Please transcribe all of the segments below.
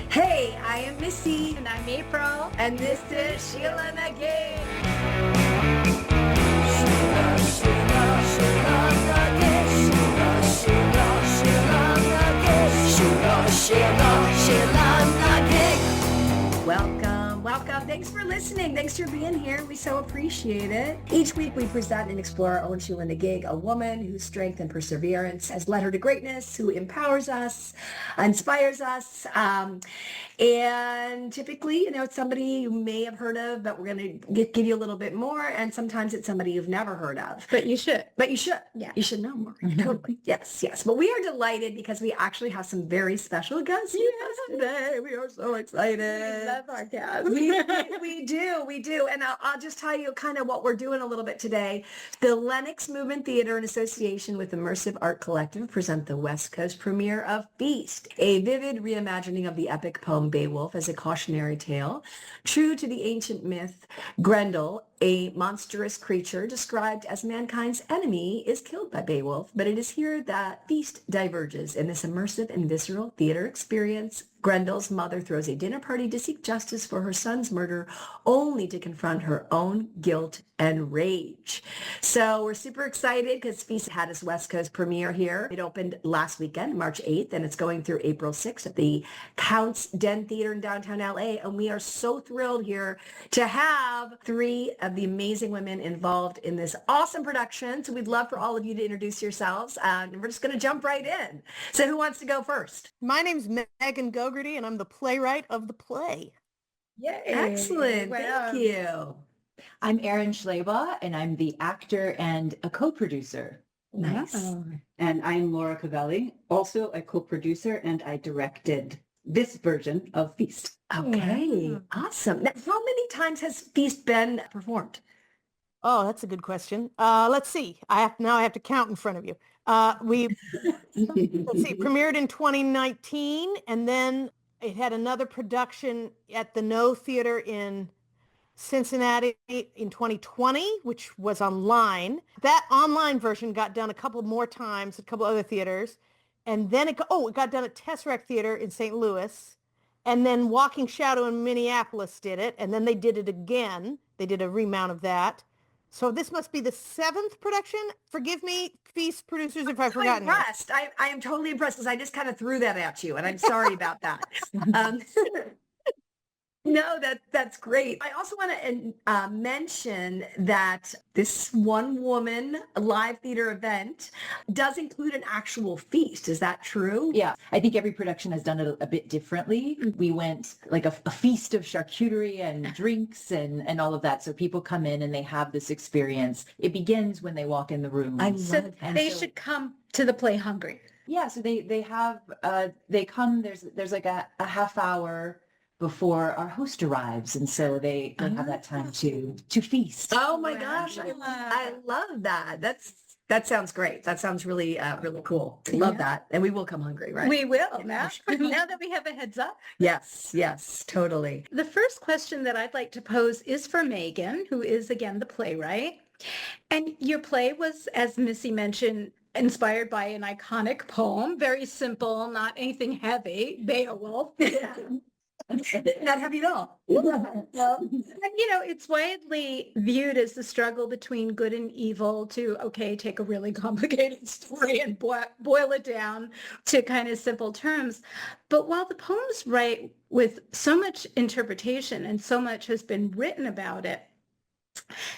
Hey, I am Missy, And I'm April. and this is Sheila and the Gang. Welcome, welcome. Thanks for listening. Thanks for being here. We so appreciate it. Each week we present and explore our own Sheila and the Gig, a woman whose strength and perseverance has led her to greatness, who empowers us, inspires us. And typically, it's somebody you may have heard of, but we're going to give you a little bit more. And sometimes it's somebody you've never heard of. But you should. But you should. Yeah. You should know more. Totally. Yes, yes. But we are delighted because we actually have some very special guests with us today. We are so excited. We love our guests. We do. And I'll just tell you kind of what we're doing a little bit today. The Lenox Movement Theater in association with Immersive Art Collective present the West Coast premiere of Feast, a vivid reimagining of the epic poem Beowulf as a cautionary tale. True to the ancient myth, Grendel, a monstrous creature described as mankind's enemy, is killed by Beowulf, but it is here that Feast diverges in this immersive and visceral theater experience. Grendel's mother throws a dinner party to seek justice for her son's murder, only to confront her own guilt and rage. So we're super excited because Feast had its West Coast premiere here. It opened last weekend, March 8th, and it's going through April 6th at the Count's Den Theater in downtown LA. And we are so thrilled here to have three of the amazing women involved in this awesome production. So we'd love for all of you to introduce yourselves. And we're just going to jump right in. So who wants to go first? My name's Megan Gogerty, and I'm the playwright of the play. Yay. Excellent. Wow. Thank you. I'm Erin Schlabach, and I'm the actor and a co-producer. Nice. And I'm Laura Covelli, also a co-producer, and I directed this version of Feast. Okay. Awesome. Now, how many times has Feast been performed? Oh, that's a good question. Let's see. I have to count in front of you. Let's see, premiered in 2019, and then it had another production at the No Theater in Cincinnati in 2020, which was online. That online version got done a couple more times at a couple other theaters. And then it got done at Tesseract Theater in St. Louis. And then Walking Shadow in Minneapolis did it. And then they did it again. They did a remount of that. So this must be the 7th production. Forgive me, Feast producers, if I've forgotten. I'm impressed. I am totally impressed because I just kind of threw that at you, and I'm sorry about that. No, that's great. I also want to mention that this one woman live theater event does include an actual feast. Is that true? Yeah, I think every production has done it a bit differently. We went like a feast of charcuterie and drinks and all of that. So people come in and they have this experience. It begins when they walk in the room. So they should come to the play hungry. Yeah, so they come, there's like a half hour before our host arrives, and so they have that time to feast. Oh my Wow. gosh, I love that. That sounds great. That sounds really really cool. Love that, and we will come hungry, right? We will now. Now that we have a heads up. Yes, totally. The first question that I'd like to pose is for Megan, who is again the playwright. And your play was, as Missy mentioned, inspired by an iconic poem, very simple, not anything heavy, Beowulf. Not heavy at all. And, it's widely viewed as the struggle between good and evil to, take a really complicated story and boil it down to kind of simple terms. But while the poems write with so much interpretation and so much has been written about it,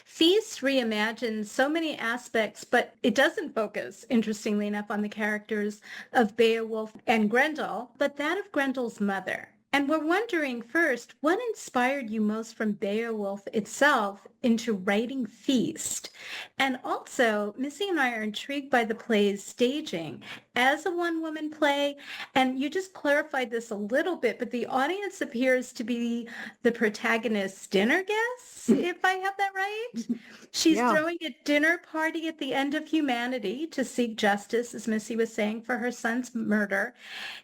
Feast reimagines so many aspects, but it doesn't focus, interestingly enough, on the characters of Beowulf and Grendel, but that of Grendel's mother. And we're wondering first, what inspired you most from Beowulf itself into writing Feast? And also, Missy and I are intrigued by the play's staging as a one-woman play. And you just clarified this a little bit, but the audience appears to be the protagonist's dinner guests, if I have that right. She's throwing a dinner party at the end of humanity to seek justice, as Missy was saying, for her son's murder.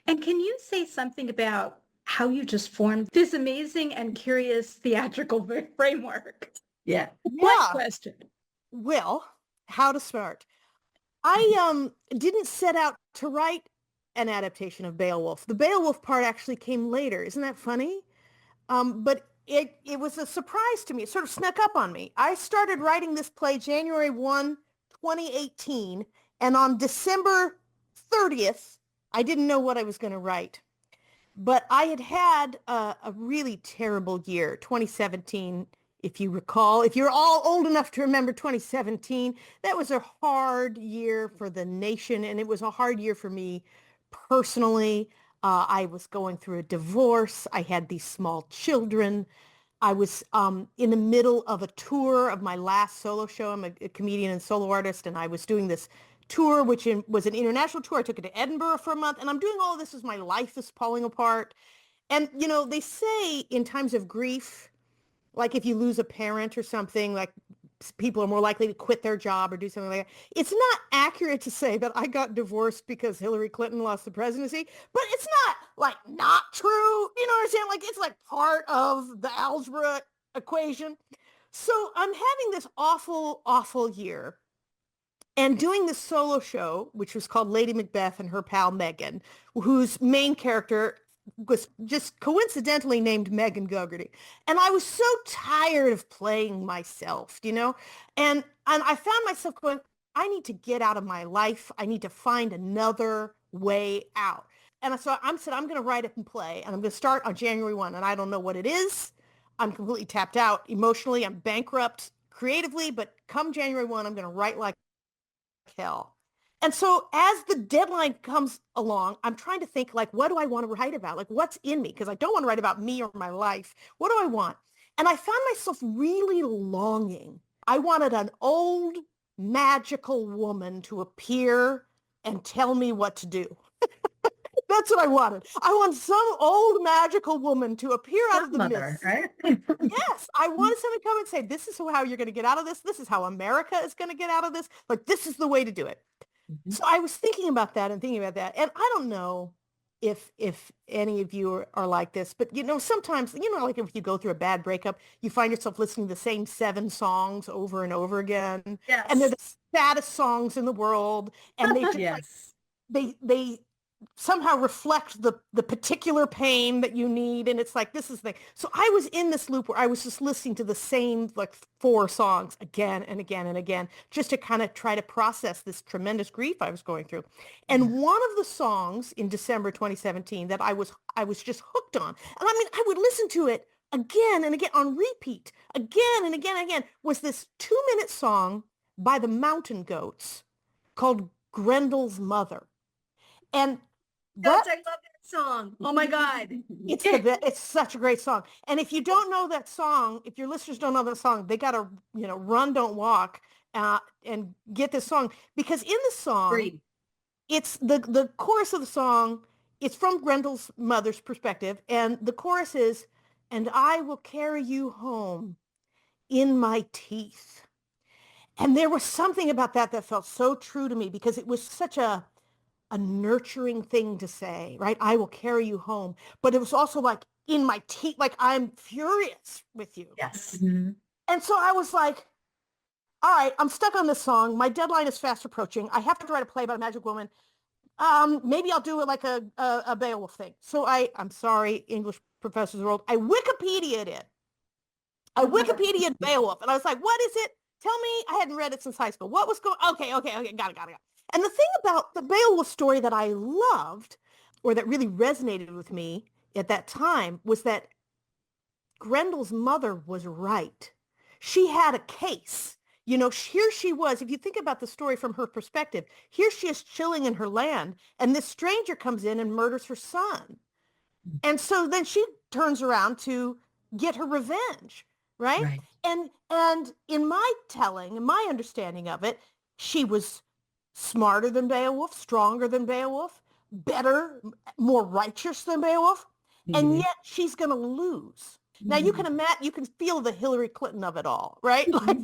And can you say something about how you just formed this amazing and curious theatrical framework? Yeah. What question? Well, how to start? I didn't set out to write an adaptation of Beowulf. The Beowulf part actually came later. Isn't that funny? But it was a surprise to me. It sort of snuck up on me. I started writing this play January 1, 2018, and on December 30th, I didn't know what I was going to write. But I had a really terrible year, 2017, if you recall. If you're all old enough to remember 2017, that was a hard year for the nation, and it was a hard year for me personally. I was going through a divorce. I had these small children. I was in the middle of a tour of my last solo show. I'm a comedian and solo artist, and I was doing this tour, which was an international tour. I took it to Edinburgh for a month, and I'm doing all of this as my life is falling apart. And, you know, they say in times of grief, like if you lose a parent or something, like people are more likely to quit their job or do something like that. It's not accurate to say that I got divorced because Hillary Clinton lost the presidency, but it's not like not true. You know what I'm saying? Like it's like part of the algebra equation. So I'm having this awful, awful year and doing this solo show, which was called Lady Macbeth and her pal Megan, whose main character was just coincidentally named Megan Gogerty. And I was so tired of playing myself, you know, and I found myself going, I need to get out of my life. I need to find another way out. And so I'm going to write it and play, and I'm going to start on January 1. And I don't know what it is. I'm completely tapped out emotionally. I'm bankrupt creatively, but come January 1, I'm going to write like hell. And so as the deadline comes along, I'm trying to think, like, what do I want to write about? Like, what's in me? Because I don't want to write about me or my life. What do I want? And I found myself really longing. I wanted an old magical woman to appear and tell me what to do. That's what I wanted. I want some old magical woman to appear out of the Mother, mist. right? Yes, I wanted someone to come and say, this is how you're going to get out of this. This is how America is going to get out of this. Like, this is the way to do it. Mm-hmm. So I was thinking about that. And I don't know if any of you are like this, but, you know, sometimes, you know, like if you go through a bad breakup, you find yourself listening to the same 7 songs over and over again. Yes. And they're the saddest songs in the world. And they just Yes. they somehow reflect the particular pain that you need. And it's like, this is the thing. So I was in this loop where I was just listening to the same like 4 songs again and again and again, just to kind of try to process this tremendous grief I was going through. And one of the songs in December 2017 that I was just hooked on, and I mean, I would listen to it again and again on repeat, again and again and again, was this 2-minute song by the Mountain Goats called Grendel's Mother. And Goats, I love that song. Oh my God. it's such a great song. And if you don't know that song, if your listeners don't know that song, they got to, you know, run, don't walk, and get this song, because in the song, Agreed. it's the chorus of the song. It's from Grendel's mother's perspective. And the chorus is, and I will carry you home in my teeth. And there was something about that felt so true to me, because it was such a nurturing thing to say, right? I will carry you home. But it was also like in my teeth, like I'm furious with you. Yes. Mm-hmm. And so I was like, all right, I'm stuck on this song. My deadline is fast approaching. I have to write a play about a magic woman. Maybe I'll do it like a Beowulf thing. So I'm sorry, English professors of the world. I Wikipedia'd it. I Wikipedia'd Beowulf. And I was like, what is it? Tell me. I hadn't read it since high school. What was going? Okay. Got it. And the thing about the Beowulf story that I loved, or that really resonated with me at that time, was that Grendel's mother was right. She had a case. You know, here she was. If you think about the story from her perspective, here she is chilling in her land, and this stranger comes in and murders her son. And so then she turns around to get her revenge, right? And in my telling, in my understanding of it, she was smarter than Beowulf, stronger than Beowulf, better, more righteous than Beowulf, and yet she's going to lose. Now you can imagine, you can feel the Hillary Clinton of it all, right? Like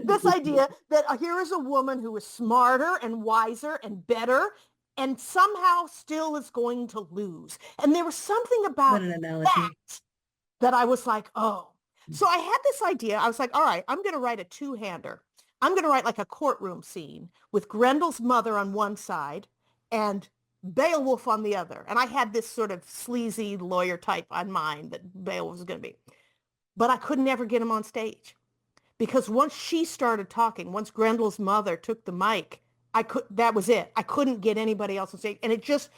this idea that here is a woman who is smarter and wiser and better, and somehow still is going to lose. And there was something about that I was like, oh. So I had this idea. I was like, all right, I'm going to write a 2-hander. I'm going to write like a courtroom scene with Grendel's mother on one side and Beowulf on the other. And I had this sort of sleazy lawyer type on mine that Beowulf was going to be. But I could never get him on stage. Because once she started talking, once Grendel's mother took the mic, that was it. I couldn't get anybody else on stage. And it just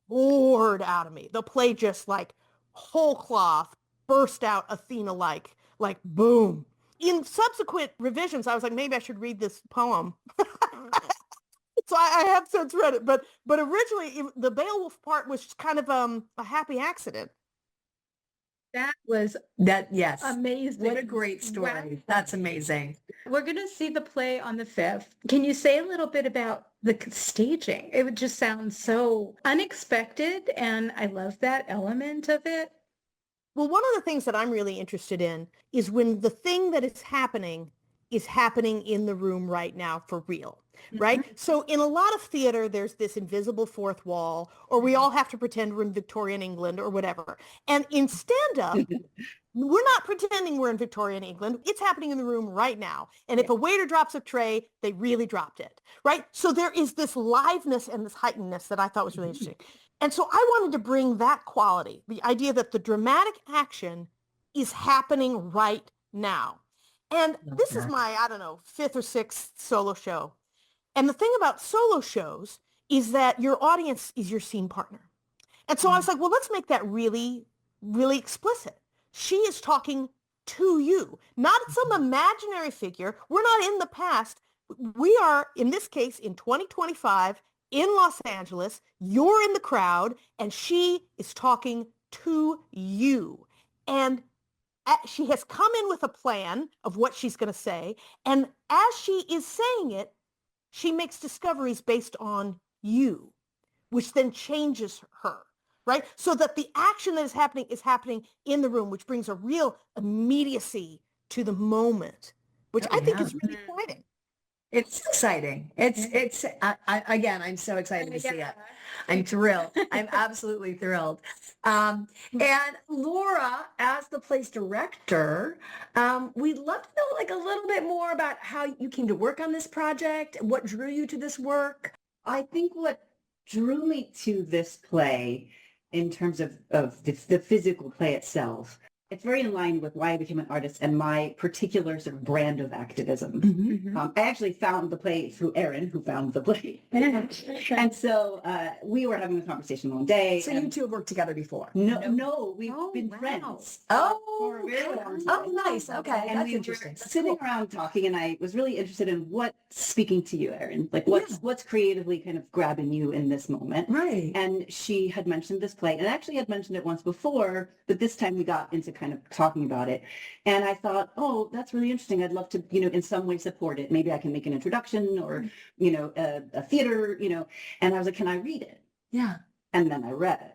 poured out of me. The play just like whole cloth burst out Athena-like, like boom. In subsequent revisions, I was like, maybe I should read this poem. So I have since read it. But originally, the Beowulf part was just kind of a happy accident. That was Yes. amazing. What a great story. Wow. That's amazing. We're going to see the play on the 5th. Can you say a little bit about the staging? It would just sound so unexpected, and I love that element of it. Well, one of the things that I'm really interested in is when the thing that is happening in the room right now for real, right? So in a lot of theater, there's this invisible fourth wall, or we all have to pretend we're in Victorian England or whatever. And in stand-up, we're not pretending we're in Victorian England. It's happening in the room right now. And if a waiter drops a tray, they really dropped it, right? So there is this liveness and this heightenedness that I thought was really interesting. And so I wanted to bring that quality, the idea that the dramatic action is happening right now. And this is my, 5th or 6th solo show. And the thing about solo shows is that your audience is your scene partner. And so I was like, well, let's make that really, really explicit. She is talking to you, not some imaginary figure. We're not in the past. We are, in this case, in 2025, in Los Angeles. You're in the crowd, and she is talking to you. And she has come in with a plan of what she's going to say. And as she is saying it, she makes discoveries based on you, which then changes her, right? So that the action that is happening in the room, which brings a real immediacy to the moment, which I think is really exciting. It's exciting. Again, I'm so excited to see it. I'm thrilled. I'm absolutely thrilled. And Laura, as the play's director, we'd love to know like a little bit more about how you came to work on this project, what drew you to this work. I think what drew me to this play in terms of the physical play itself, it's very in line with why I became an artist and my particular sort of brand of activism. I actually found the play through Erin, who found the play. And so we were having a conversation one day. So you two have worked together before? No, we've been friends. For a very long time. Oh, nice. Okay, And that's we interesting. were That's sitting cool. around talking, and I was really interested in what's speaking to you, Erin. Like what's creatively kind of grabbing you in this moment. Right. And she had mentioned this play, and actually had mentioned it once before, but this time we got into kind of talking about it. And I thought, oh, that's really interesting. I'd love to, in some way support it. Maybe I can make an introduction or, a theater, and I was like, can I read it? Yeah. And then I read it.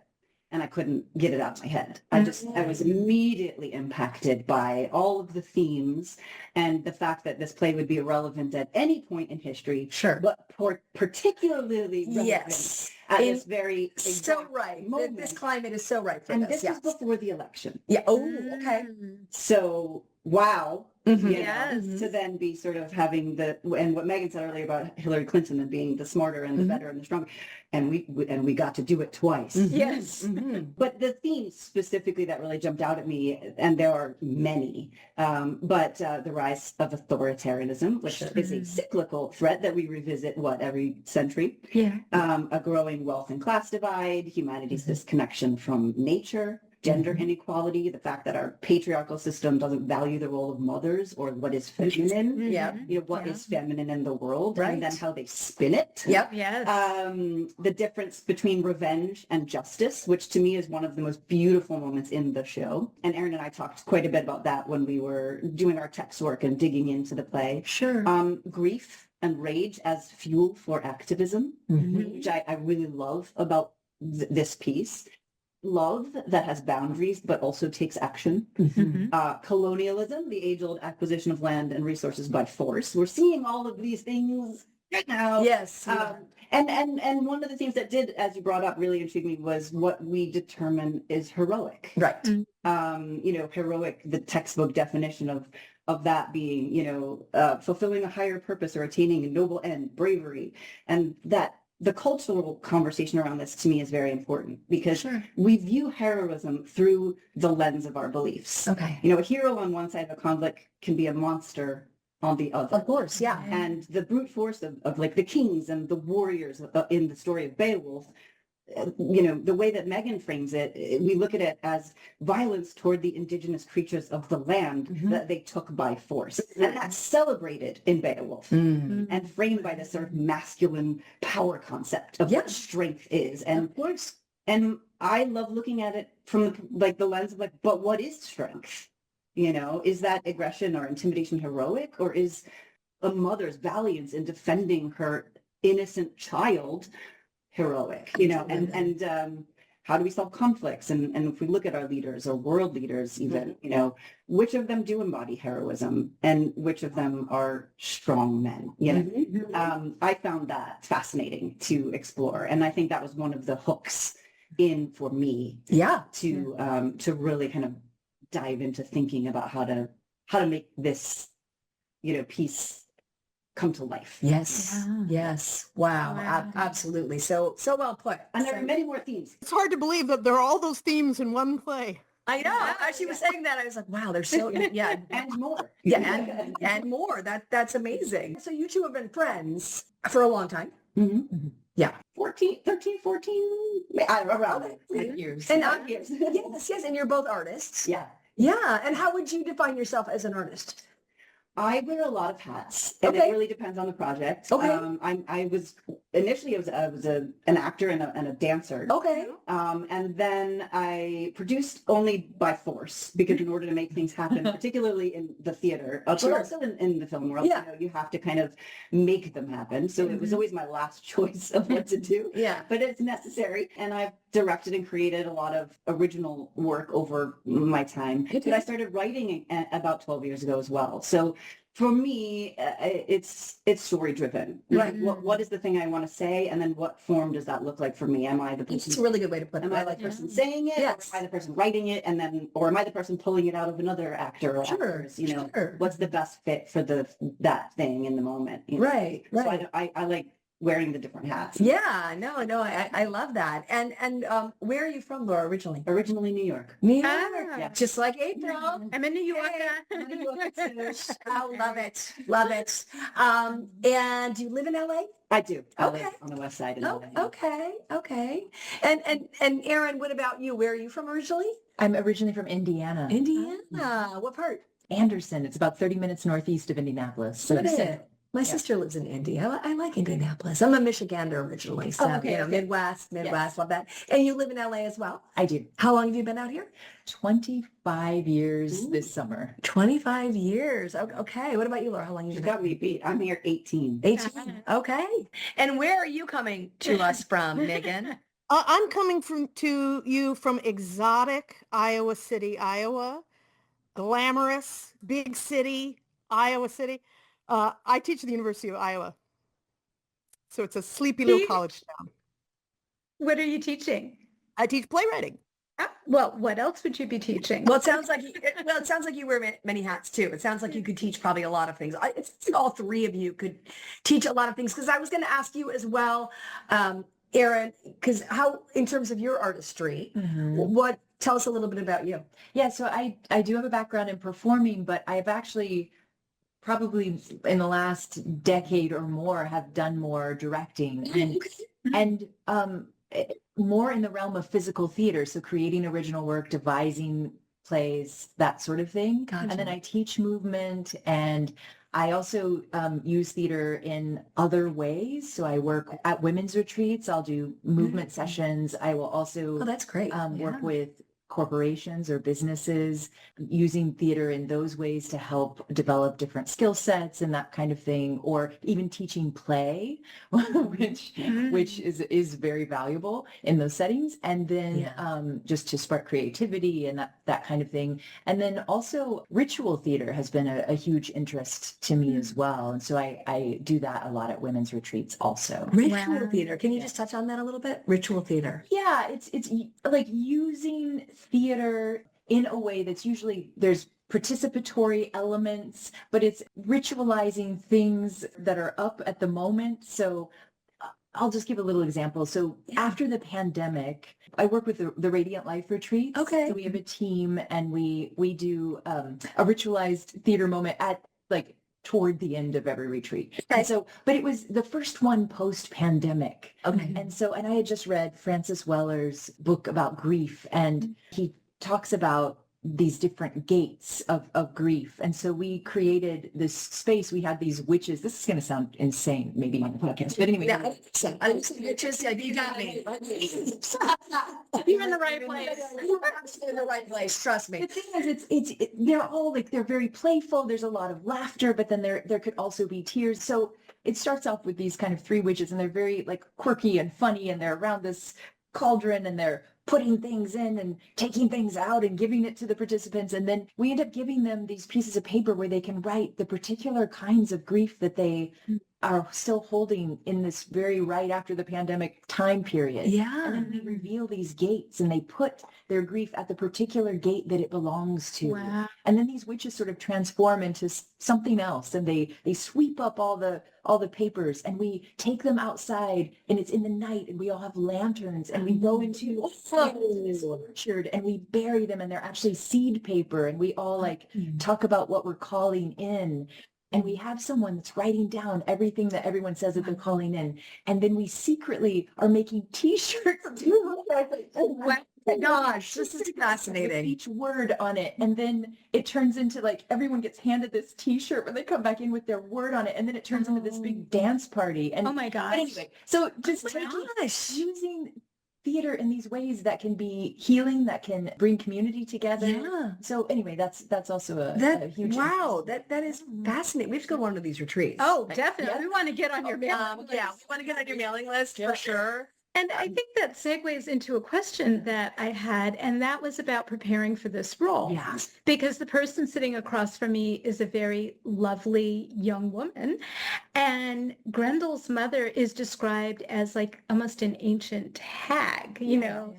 And I couldn't get it out of my head. I was immediately impacted by all of the themes and the fact that this play would be relevant at any point in history. Sure. But particularly relevant at this very so right. moment. This climate is so right for And this. this was before the election. Yeah. Oh, okay. So, wow. Yes. To then be sort of having and what Megan said earlier about Hillary Clinton and being the smarter and the better and the stronger, and we got to do it twice. Yes. But the themes specifically that really jumped out at me, and there are many, but the rise of authoritarianism, which is a cyclical threat that we revisit every century. Yeah. A growing wealth and class divide, humanity's disconnection from nature, gender inequality, the fact that our patriarchal system doesn't value the role of mothers or what is feminine. Yeah. What is feminine in the world, Right. and then how they spin it. Yep. Yes. The difference between revenge and justice, which to me is one of the most beautiful moments in the show. And Erin and I talked quite a bit about that when we were doing our text work and digging into the play. Sure. Grief and rage as fuel for activism, which I really love about this piece. Love that has boundaries but also takes action. Colonialism, the age-old acquisition of land and resources by force. We're seeing all of these things right now. Yes. And one of the things that did, as you brought up, really intrigued me was what we determine is heroic. Right. Heroic, the textbook definition of that being, fulfilling a higher purpose or attaining a noble end, bravery, and that the cultural conversation around this to me is very important because Sure. we view heroism through the lens of our beliefs. Okay. You know, a hero on one side of a conflict can be a monster on the other. Of course, yeah. And the brute force of like the kings and the warriors in the story of Beowulf, you know, the way that Megan frames it, we look at it as violence toward the indigenous creatures of the land that they took by force. And that's celebrated in Beowulf and framed by this sort of masculine power concept of what strength is. And Of course. and I love looking at it from the lens of like, but what is strength? You know, is that aggression or intimidation heroic, or is a mother's valiance in defending her innocent child heroic? You know, and how do we solve conflicts? And if we look at our leaders or world leaders, even, you know, which of them do embody heroism and which of them are strong men? You know, I found that fascinating to explore, and I think that was one of the hooks in for me Yeah. to really kind of dive into thinking about how to make this, you know, piece come to life. Yes. Yeah. Yes. Wow. Wow. Absolutely. So well put. And there are So- many more themes. It's hard to believe that there are all those themes in one play. I know. As she was saying that, I was like, wow, there's so, yeah. And more. Yeah, and more. That's amazing. So you two have been friends for a long time. Mhm. Yeah. 13, 14, around Okay. Years. And Years. yes, and you're both artists. Yeah. Yeah. And how would you define yourself as an artist? I wear a lot of hats, and Okay. it really depends on the project. Okay. I was initially I was an actor and a dancer. Okay. And then I produced only by force because in order to make things happen, particularly in the theater, but Sure. also in the film world, Yeah. you know, you have to kind of make them happen. So it was always my last choice of what to do. Yeah. But it's necessary. And I've directed and created a lot of original work over my time. Okay. But I started writing about 12 years ago as well. So for me, it's story driven. Right. What is the thing I want to say? And then what form does that look like for me? Am I the It's person? a really good way to put it. Am I the person saying it? Yes. Or am I the person writing it? And then, or am I the person pulling it out of another actor or Sure. actors? You know, Sure. what's the best fit for that thing in the moment? You know? Right. So Right. I like wearing the different hats. Yeah, no, I love that. And where are you from, Laura, originally? Originally New York. New York. Ah. Yeah. Just like April. I'm in New York. New York too. I love it. Love it. And do you live in LA? I do. I live Okay. on the west side in Oh, LA. okay. Okay. And Erin, what about you? Where are you from originally? I'm originally from Indiana. Indiana. What part? Anderson. It's about 30 minutes northeast of Indianapolis. So What is central. it? My sister lives in Indy. I like Indianapolis. I'm a Michigander originally. So, okay, you know, okay. Midwest, love that. And you live in LA as well? I do. How long have you been out here? 25 years Ooh. this summer. 25 years. Okay. What about you, Laura? How long have You you been? got me beat. I'm here 18. 18. Okay. And where are you coming to us from, Megan? I'm coming to you from exotic Iowa City, Iowa, glamorous, big city, Iowa City. I teach at the University of Iowa. So it's a sleepy little college town. What are you teaching? I teach playwriting. Well, what else would you be teaching? Well, it sounds like you wear many hats too. It sounds like you could teach probably a lot of things. It sounds like all three of you could teach a lot of things. Because I was going to ask you as well, Erin, because how, in terms of your artistry, tell us a little bit about you. Yeah, so I do have a background in performing, but I've actually probably in the last decade or more have done more directing and more in the realm of physical theater. So creating original work, devising plays, that sort of thing. Gotcha. And then I teach movement, and I also use theater in other ways. So I work at women's retreats. I'll do movement sessions. I will also Oh, that's great. work with corporations or businesses, using theater in those ways to help develop different skill sets and that kind of thing, or even teaching play, which is very valuable in those settings. And then just to spark creativity and that kind of thing. And then also ritual theater has been a huge interest to me as well. And so I do that a lot at women's retreats also. Ritual theater. Can you just touch on that a little bit? Ritual theater. Yeah, it's like using theater in a way that's usually there's participatory elements, but it's ritualizing things that are up at the moment. So I'll just give a little example. So after the pandemic, I work with the Radiant Life Retreats. Okay. So we have a team and we do a ritualized theater moment at like toward the end of every retreat. Okay. And so, but it was the first one post-pandemic. Okay. And so, and I had just read Francis Weller's book about grief, and he talks about these different gates of grief. And so we created this space. We had these witches. This is going to sound insane, maybe on the podcast, but anyway. Yeah, I was witches. Yeah, you got me. You're in the right place. You're absolutely in the right place. Trust me. The thing is, they're all like, they're very playful. There's a lot of laughter, but then there could also be tears. So it starts off with these kind of three witches, and they're very like quirky and funny, and they're around this cauldron, and they're putting things in and taking things out and giving it to the participants. And then we end up giving them these pieces of paper where they can write the particular kinds of grief that they are still holding in this very right after the pandemic time period. Yeah. And then we reveal these gates, and they put their grief at the particular gate that it belongs to. Wow. And then these witches sort of transform into something else, and they sweep up all the papers, and we take them outside, and it's in the night, and we all have lanterns, and we go into this orchard, and we bury them, and they're actually seed paper, and we all like talk about what we're calling in. And we have someone that's writing down everything that everyone says that they're calling in. And then we secretly are making T-shirts. Oh my gosh, this is fascinating. Each word on it. And then it turns into like everyone gets handed this T-shirt when they come back in with their word on it. And then it turns into this big dance party. And Oh my gosh. but anyway, so just Oh my gosh. using theater in these ways that can be healing, that can bring community together. Yeah. So anyway, that's also a That huge wow, that is fascinating. We have to go to one of these retreats. Oh, definitely. We want to get on your mailing list. Yeah, we want to get on your mailing list for sure. And I think that segues into a question that I had, and that was about preparing for this role. Yeah. Because the person sitting across from me is a very lovely young woman, and Grendel's mother is described as like almost an ancient hag, you know.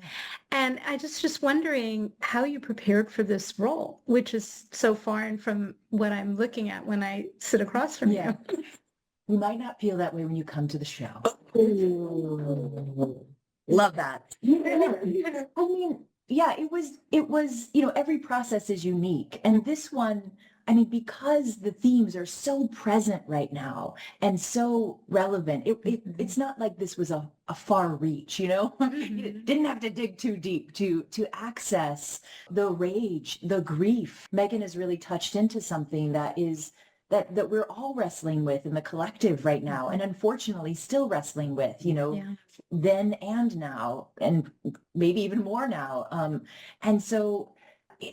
And I just wondering how you prepared for this role, which is so foreign from what I'm looking at when I sit across from you. You might not feel that way when you come to the show. Love that. I mean, yeah, it was, every process is unique. And this one, I mean, because the themes are so present right now and so relevant, it's not like this was a far reach, you didn't have to dig too deep to access the rage, the grief. Megan has really touched into something that is that we're all wrestling with in the collective right now, and unfortunately still wrestling with, then and now, and maybe even more now. And so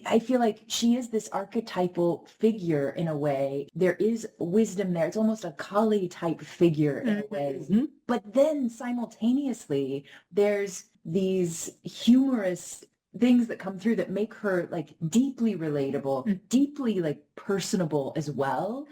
I feel like she is this archetypal figure in a way. There is wisdom there. It's almost a Kali type figure in a way. But then simultaneously, there's these humorous things that come through that make her like deeply relatable, deeply like personable as well.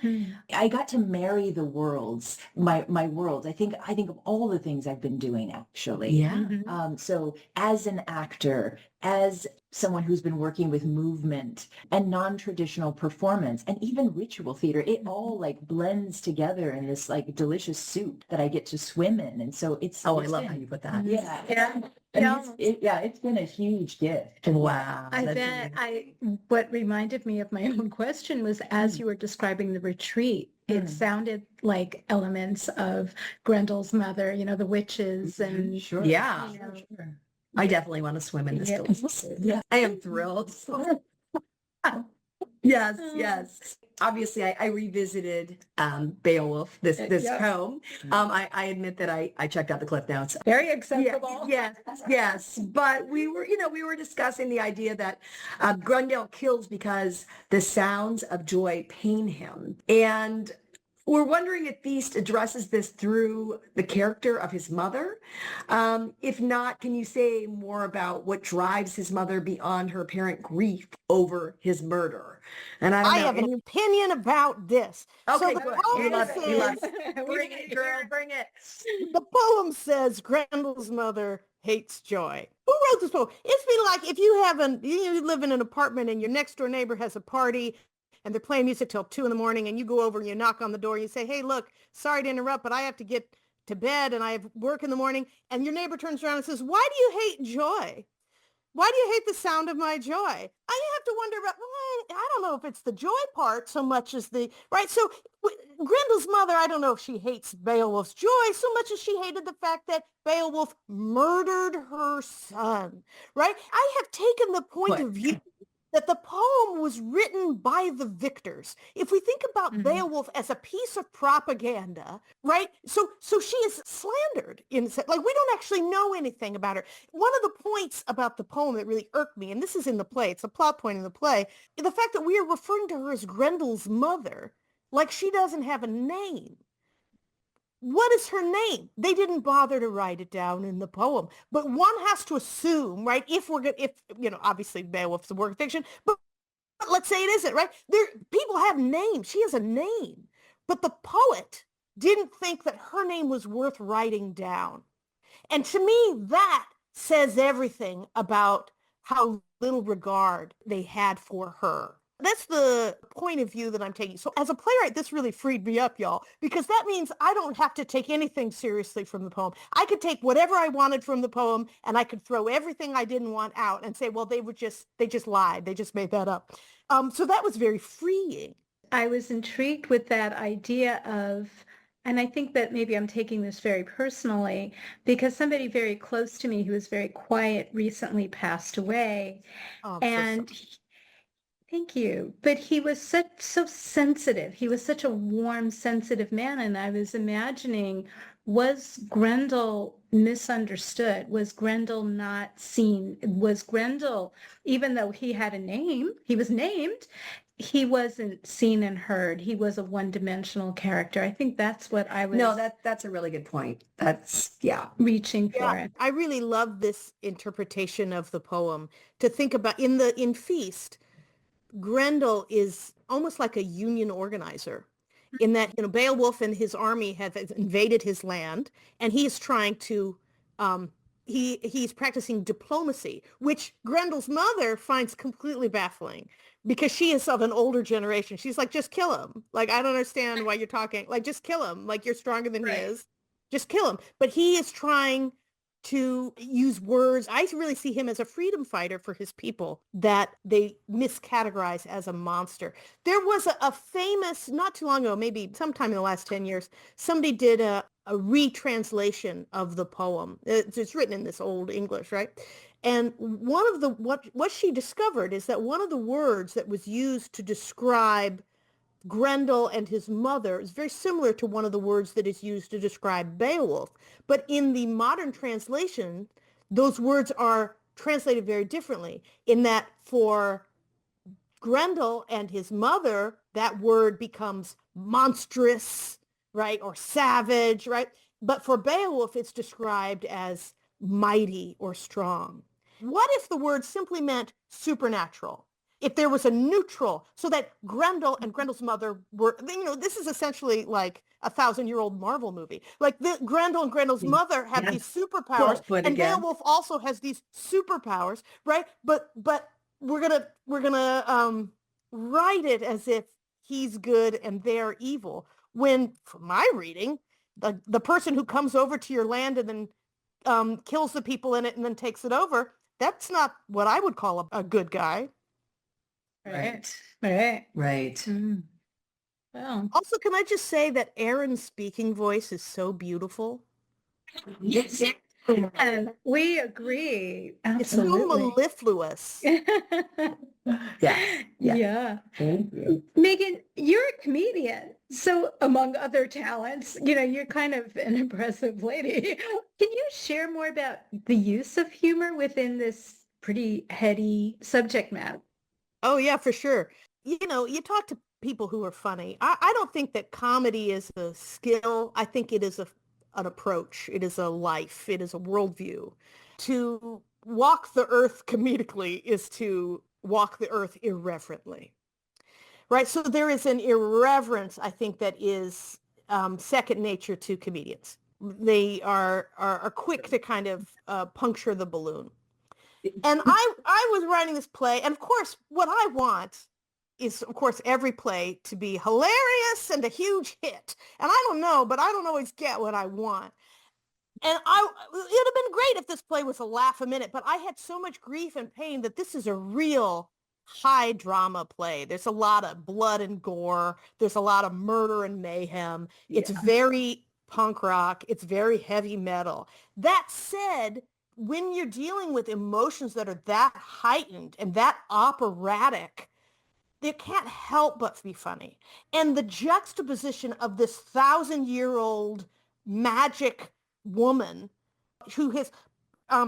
I got to marry the worlds, my worlds. I think of all the things I've been doing actually. Yeah. So as an actor, as someone who's been working with movement and non-traditional performance and even ritual theater, it all like blends together in this like delicious soup that I get to swim in. And so it's I love how you put that. Yeah. Yeah. And it's been a huge gift. Wow. I that's bet amazing. what reminded me of my own question was as you were describing the retreat, it sounded like elements of Grendel's mother, the witches and Sure. Yeah. Sure. I definitely want to swim in this Yeah. delicious soup. Yeah. I am thrilled. Yes. Obviously, I revisited Beowulf, this Yeah. poem. I admit that I checked out the Cliff Notes. very acceptable. Yes. But we were discussing the idea that Grendel kills because the sounds of joy pain him. And we're wondering if Feast addresses this through the character of his mother. If not, can you say more about what drives his mother beyond her apparent grief over his murder? And I don't I know. have an opinion about this. Okay, the good. poem We love it. We love says- it. Bring it, girl. Bring it. The poem says Grendel's mother hates joy. Who wrote this poem? It's been like if you live in an apartment and your next door neighbor has a party and they're playing music till 2 a.m. and you go over and you knock on the door and you say, hey, look, sorry to interrupt, but I have to get to bed and I have work in the morning, and your neighbor turns around and says, why do you hate joy? Why do you hate the sound of my joy? I have to wonder about, well, I don't know if it's the joy part so much as the, right? So Grendel's mother, I don't know if she hates Beowulf's joy so much as she hated the fact that Beowulf murdered her son, right? I have taken the point of view that the poem was written by the victors. If we think about Beowulf as a piece of propaganda, right? So she is slandered like we don't actually know anything about her. One of the points about the poem that really irked me, and this is in the play, it's a plot point in the play, is the fact that we are referring to her as Grendel's mother, like she doesn't have a name. What is her name? They didn't bother to write it down in the poem, but one has to assume, right? If obviously Beowulf's a work of fiction, but let's say it isn't, right? People have names. She has a name, but the poet didn't think that her name was worth writing down. And to me, that says everything about how little regard they had for her. That's the point of view that I'm taking. So as a playwright, this really freed me up, y'all, because that means I don't have to take anything seriously from the poem. I could take whatever I wanted from the poem and I could throw everything I didn't want out and say, well, they just lied. They just made that up. So that was very freeing. I was intrigued with that idea of, and I think that maybe I'm taking this very personally, because somebody very close to me who was very quiet recently passed away. Oh, And thank you. But he was so sensitive. He was such a warm, sensitive man. And I was imagining, was Grendel misunderstood? Was Grendel not seen? Was Grendel, even though he had a name, he was named, he wasn't seen and heard. He was a one-dimensional character. I think that's what I was. No, that's a really good point. Reaching for it. I really love this interpretation of the poem to think about in Feast. Grendel is almost like a union organizer in that, Beowulf and his army have invaded his land and he is trying to, he's practicing diplomacy, which Grendel's mother finds completely baffling because she is of an older generation. She's like, just kill him. Like, I don't understand why you're talking. Like, just kill him. Like, you're stronger than he is. Just kill him. But he is trying to use words. I really see him as a freedom fighter for his people that they miscategorize as a monster. There was a famous, not too long ago, maybe sometime in the last 10 years, somebody did a retranslation of the poem. It's written in this old English, right? And one of the, what she discovered is that one of the words that was used to describe Grendel and his mother is very similar to one of the words that is used to describe Beowulf. But in the modern translation, those words are translated very differently in that for Grendel and his mother, that word becomes monstrous, right? Or savage, right? But for Beowulf, it's described as mighty or strong. What if the word simply meant supernatural? If there was a neutral, so that Grendel and Grendel's mother were, this is essentially like a 1,000-year-old Marvel movie. Like Grendel and Grendel's mother have these superpowers, and Beowulf also has these superpowers, right? But we're gonna write it as if he's good and they're evil. When, from my reading, the person who comes over to your land and then kills the people in it and then takes it over, that's not what I would call a good guy. Right. Mm. Well, Also, can I just say that Erin's speaking voice is so beautiful? Yes. and we agree. It's so Absolutely. mellifluous. Yeah. Thank you. Megan, you're a comedian. So among other talents, you're kind of an impressive lady. Can you share more about the use of humor within this pretty heady subject matter? Oh, yeah, for sure. You talk to people who are funny. I don't think that comedy is a skill. I think it is an approach. It is a life. It is a worldview. To walk the earth comedically is to walk the earth irreverently, right? So there is an irreverence, I think, that is second nature to comedians. They are quick to kind of puncture the balloon. And I was writing this play, and of course, what I want is, of course, every play to be hilarious and a huge hit. And I don't know, but I don't always get what I want. And it'd have been great if this play was a laugh a minute, but I had so much grief and pain that this is a real high drama play. There's a lot of blood and gore. There's a lot of murder and mayhem. It's very punk rock. It's very heavy metal. That said, when you're dealing with emotions that are that heightened and that operatic, they can't help but be funny. And the juxtaposition of this 1,000-year-old magic woman who has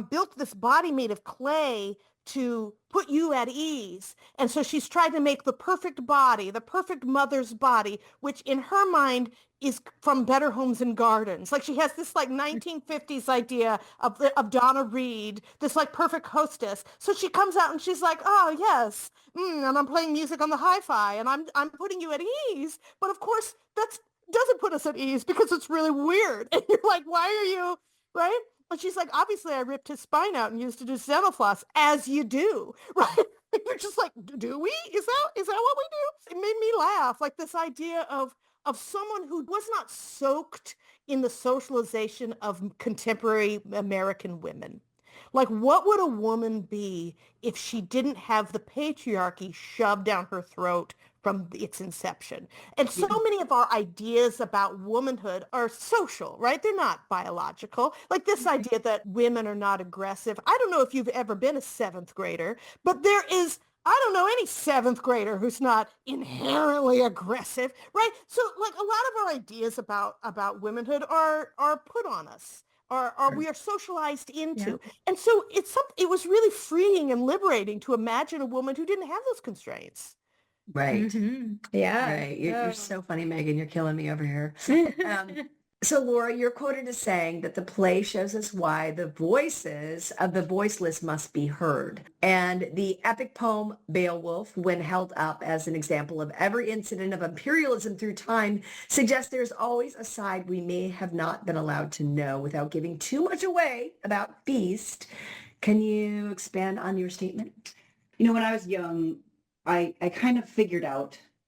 built this body made of clay to put you at ease. And so she's tried to make the perfect body, the perfect mother's body, which in her mind is from Better Homes and Gardens. Like she has this like 1950s idea of Donna Reed, this like perfect hostess. So she comes out and she's like, oh yes, and I'm playing music on the hi-fi and I'm putting you at ease. But of course that's doesn't put us at ease because it's really weird. And you're like, why are you, right? But she's like, obviously I ripped his spine out and used to do dental floss, as you do, right? You're just like, do we? Is that what we do? It made me laugh, like this idea of someone who was not soaked in the socialization of contemporary American women. Like, what would a woman be if she didn't have the patriarchy shoved down her throat from its inception? And so many of our ideas about womanhood are social, right? They're not biological. Like this idea that women are not aggressive. I don't know if you've ever been a seventh grader, but there is, I don't know any seventh grader who's not inherently aggressive, right? So like a lot of our ideas about womanhood are put on us. We are socialized into. Yeah. And so it was really freeing and liberating to imagine a woman who didn't have those constraints. Right. Mm-hmm. Yeah. Right. You're so funny, Megan. You're killing me over here. So Laura, you're quoted as saying that the play shows us why the voices of the voiceless must be heard. And the epic poem Beowulf, when held up as an example of every incident of imperialism through time, suggests there's always a side we may have not been allowed to know without giving too much away about Feast. Can you expand on your statement? You know, when I was young, I kind of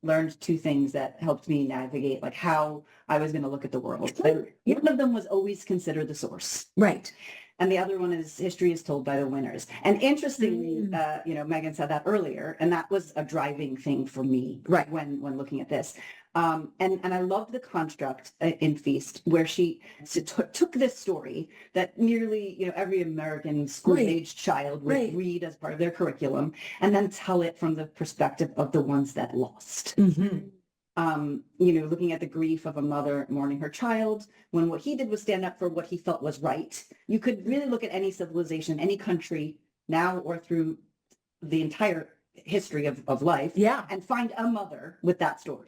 learned two things that helped me navigate like how I was going to look at the world. One of them was always consider the source. Right. And the other one is history is told by the winners. And interestingly, Megan said that earlier, and that was a driving thing for me when looking at this. And I loved the construct in Feast where she took this story that nearly, every American school-aged child would read as part of their curriculum and then tell it from the perspective of the ones that lost. Mm-hmm. Looking at the grief of a mother mourning her child, when what he did was stand up for what he felt was right. You could really look at any civilization, any country now or through the entire history of life and find a mother with that story.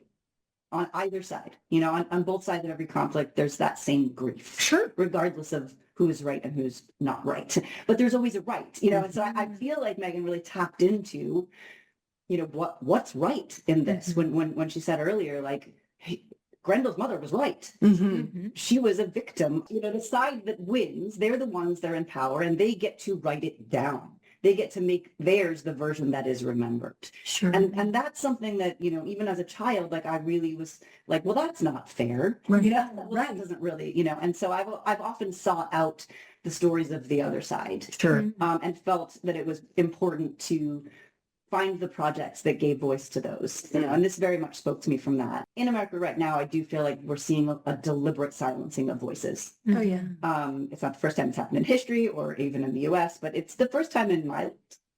On either side, on both sides of every conflict, there's that same grief. Sure. Regardless of who is right and who's not right. But there's always a right, and so I feel like Megan really tapped into, what's right in this when she said earlier, like, hey, Grendel's mother was right. Mm-hmm. She was a victim. The side that wins, they're the ones that are in power and they get to write it down. They get to make theirs the version that is remembered. Sure. And that's something that, even as a child, like I really was like, well, that's not fair. Right. That doesn't really, and so I've often sought out the stories of the other side. Sure. And felt that it was important to find the projects that gave voice to those, and this very much spoke to me from that. In America right now, I do feel like we're seeing a deliberate silencing of voices. Oh, yeah. It's not the first time it's happened in history or even in the US, but it's the first time in my life,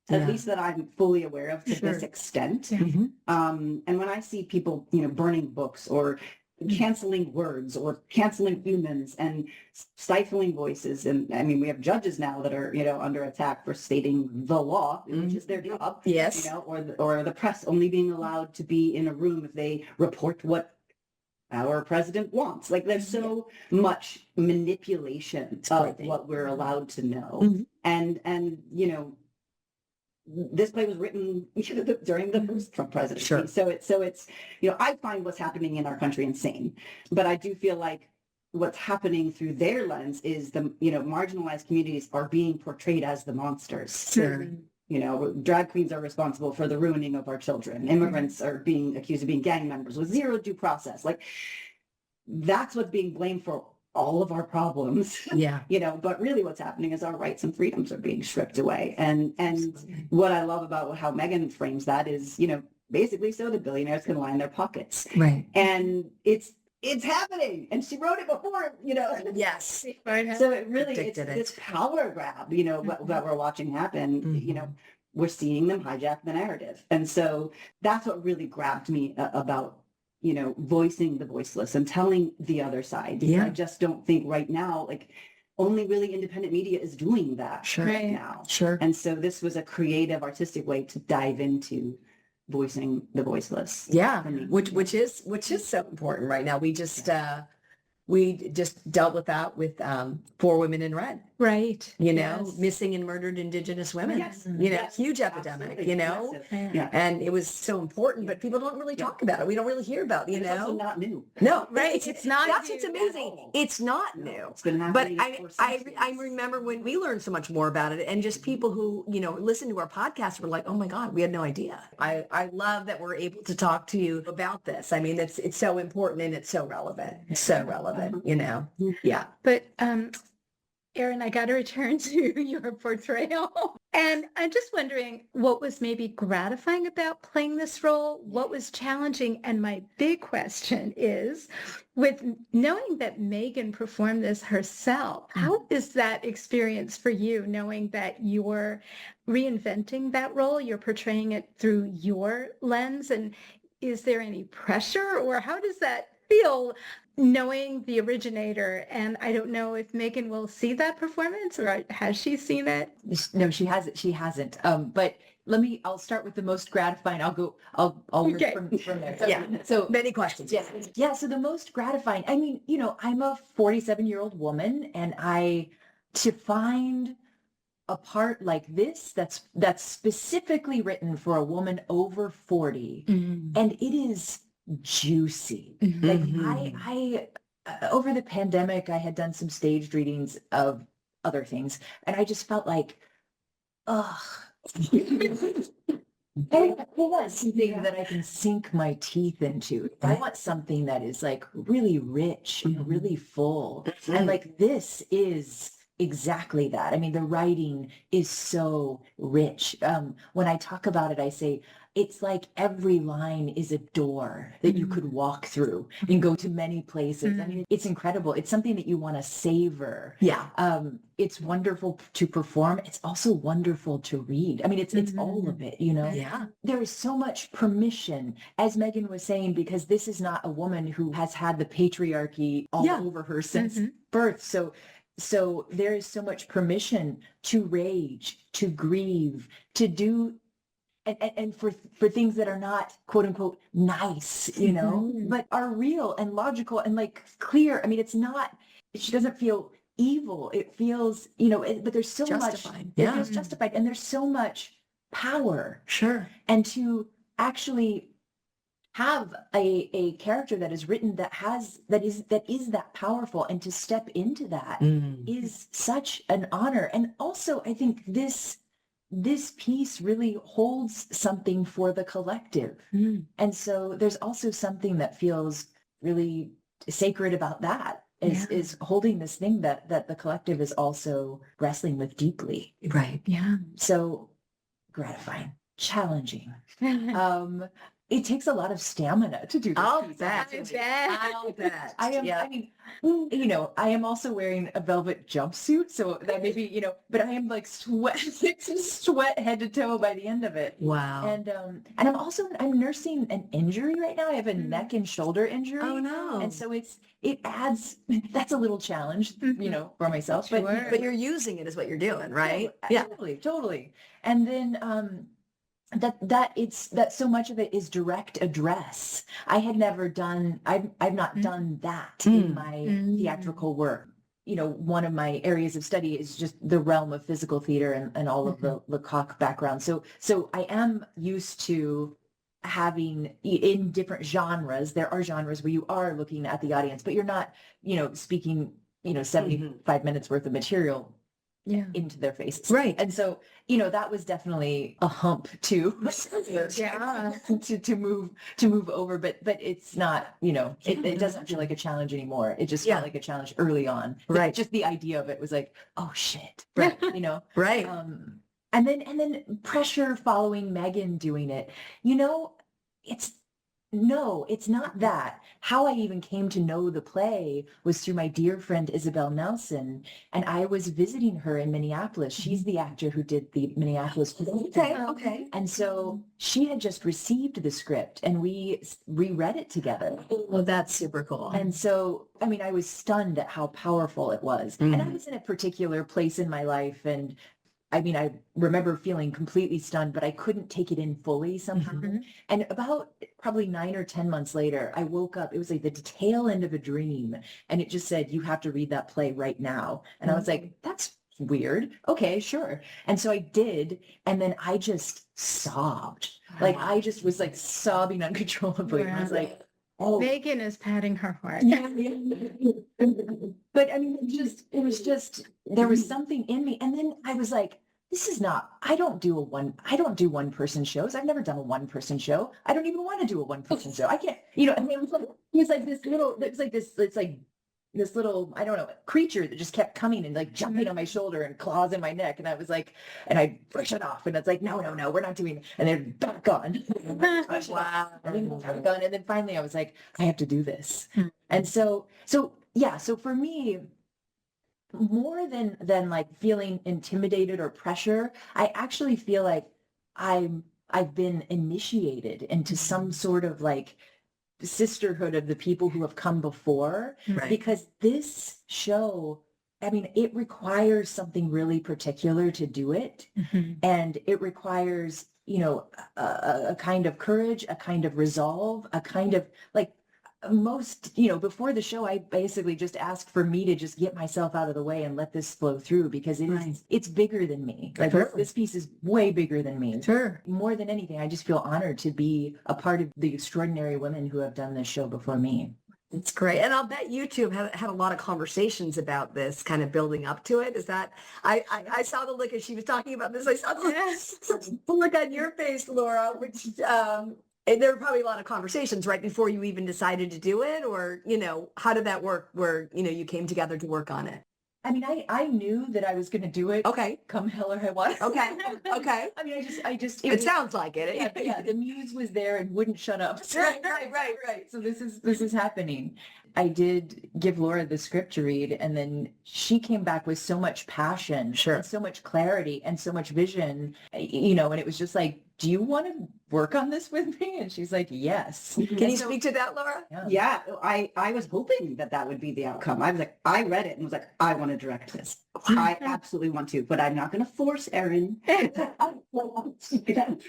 at least that I'm fully aware of to this extent. Yeah. Mm-hmm. And when I see people, burning books or canceling words or canceling humans and stifling voices. And I mean, we have judges now that are, under attack for stating the law, which is their job. Yes. Or the press only being allowed to be in a room if they report what our president wants. Like there's so much manipulation of what we're allowed to know. Mm-hmm. And this play was written during the first Trump presidency. Sure. So it's I find what's happening in our country insane, but I do feel like what's happening through their lens is the marginalized communities are being portrayed as the monsters. Sure. drag queens are responsible for the ruining of our children. Immigrants are being accused of being gang members with zero due process. Like, that's what's being blamed for all of our problems. Yeah. But really what's happening is our rights and freedoms are being stripped away. And what I love about how Megan frames that is, basically so the billionaires can line their pockets. Right. And it's happening. And she wrote it before, Yes. So it really, it's Predicted it. this power grab, that we're watching happen, we're seeing them hijack the narrative. And so that's what really grabbed me about, voicing the voiceless and telling the other side. Yeah. I just don't think right now, like, only really independent media is doing that Sure. right now. Sure. And so this was a creative, artistic way to dive into voicing the voiceless. Yeah, for me. which is so important right now. We just dealt with that with 4 Women in Red, Right. missing and murdered Indigenous women. Yes. Huge epidemic, Absolutely. Massive. Yeah. and it was so important, but people don't really talk about it. We don't really hear about, It's also not new. No, Right, it's not That's new what's at amazing. all. It's not new. It's been But happening for I centuries. remember when we learned so much more about it, and just people who, listen to our podcast were like, oh my God, we had no idea. I love that we're able to talk to you about this. I mean, it's so important and it's so relevant. It's so relevant, Yeah. But Erin, I got to return to your portrayal. And I'm just wondering what was maybe gratifying about playing this role, what was challenging. And my big question is, with knowing that Megan performed this herself, how is that experience for you, knowing that you're reinventing that role, you're portraying it through your lens? And is there any pressure, or how does that feel, knowing the originator? And I don't know if Megan will see that performance, or has she seen it? No, she hasn't. But I'll start with the most gratifying. I'll work Okay. from there. So many questions. Yeah. So the most gratifying, I mean, I'm a 47-year-old woman, and to find a part like this that's specifically written for a woman over 40, and it is juicy. Like, I over the pandemic, I had done some staged readings of other things, and I just felt like, ugh. I want something that I can sink my teeth into. I want something that is like really rich and really full. And like, this is exactly that. I mean, the writing is so rich. When I talk about it, I say, it's like every line is a door that you could walk through and go to many places. I mean, it's incredible. It's something that you want to savor. Yeah. It's wonderful to perform. It's also wonderful to read. I mean, it's all of it, Yeah. There is so much permission, as Megan was saying, because this is not a woman who has had the patriarchy all over her since birth. So there is so much permission to rage, to grieve, to do, and for things that are not, quote unquote, nice, but are real and logical and like clear. I mean, she doesn't feel evil. It feels, but there's so Justified. much, it feels justified, and there's so much power. Sure. And to actually have a character that is written that is that powerful, and to step into that is such an honor. And also, I think this piece really holds something for the collective. And so there's also something that feels really sacred about that, is holding this thing that the collective is also wrestling with deeply. Right. Yeah. So gratifying, challenging. It takes a lot of stamina to do this. I'll piece. bet. I'll bet. I mean, I am also wearing a velvet jumpsuit, so that maybe, but I am like sweat head to toe by the end of it. Wow. And I'm nursing an injury right now. I have a neck and shoulder injury. Oh no. And so it adds, that's a little challenge, for myself, Sure. But you're using it is what you're doing, right? Yeah, totally. And then, that so much of it is direct address. I had never done, I've not done that in my theatrical work. One of my areas of study is just the realm of physical theater and all of the Lecoq background. So I am used to having, in different genres, there are genres where you are looking at the audience, but you're not, speaking, 75 minutes worth of material into their faces. Right. And so, you know, that was definitely a hump to Yeah. to move over, but it's not, you know, it doesn't feel like a challenge anymore. It just Yeah. felt like a challenge early on. But Right. just the idea of it was like, oh shit. Right. You know? Right. And then pressure following Megan doing it. You know, it's not that. How I even came to know the play was through my dear friend Isabel Nelson, and I was visiting her in Minneapolis. She's the actor who did the Minneapolis production. Okay. Okay. And so she had just received the script, and we reread it together. Well, that's super cool. And so, I mean, I was stunned at how powerful it was. And I was in a particular place in my life, and I mean, I remember feeling completely stunned, but I couldn't take it in fully somehow. And about probably 9 or 10 months later, I woke up. It was like the tail end of a dream. And it just said, you have to read that play right now. And I was like, that's weird. Okay, sure. And so I did. And then I just sobbed. Like I just was like sobbing uncontrollably. And I was like, oh. Megan is patting her heart. Yeah. But I mean, it was just, there was something in me. And then I was like, this is not, I don't do one person shows. I've never done a one person show. I don't even want to do a one person show. I can't, you know, I mean, it was like this little, it's like this little, I don't know, creature that just kept coming and like jumping on my shoulder and claws in my neck. And I was like, and I push it off and it's like, no, we're not doing, and then back on. Wow. Back on. And then finally I was like, I have to do this. And so for me, more than like feeling intimidated or pressure, I actually feel like I've been initiated into some sort of like sisterhood of the people who have come before, because this show, I mean, it requires something really particular to do it. And it requires, you know, a kind of courage, a kind of resolve, a kind of like, most, you know, before the show, I basically just asked for me to just get myself out of the way and let this flow through, because it's bigger than me. Like this piece is way bigger than me. Sure. More than anything, I just feel honored to be a part of the extraordinary women who have done this show before me. It's great. And I'll bet you two have had a lot of conversations about this kind of building up to it. Is that, I saw the look as she was talking about this. I saw the look on your face, Laura, which, and there were probably a lot of conversations right before you even decided to do it, or, you know, how did that work where, you know, you came together to work on it? I mean, I knew that I was going to do it. Okay. Come hell or high water. Okay. Okay. I mean, I just. It sounds like it. Yeah, the muse was there and wouldn't shut up. Right. So this is happening. I did give Laura the script to read, and then she came back with so much passion, and so much clarity, and so much vision, you know, and it was just like, do you want to work on this with me? And she's like, yes. Can you speak to that, Laura? Yeah, I was hoping that would be the outcome. I was like, I read it and was like, I want to direct this. I absolutely want to, but I'm not going to force Erin. I'm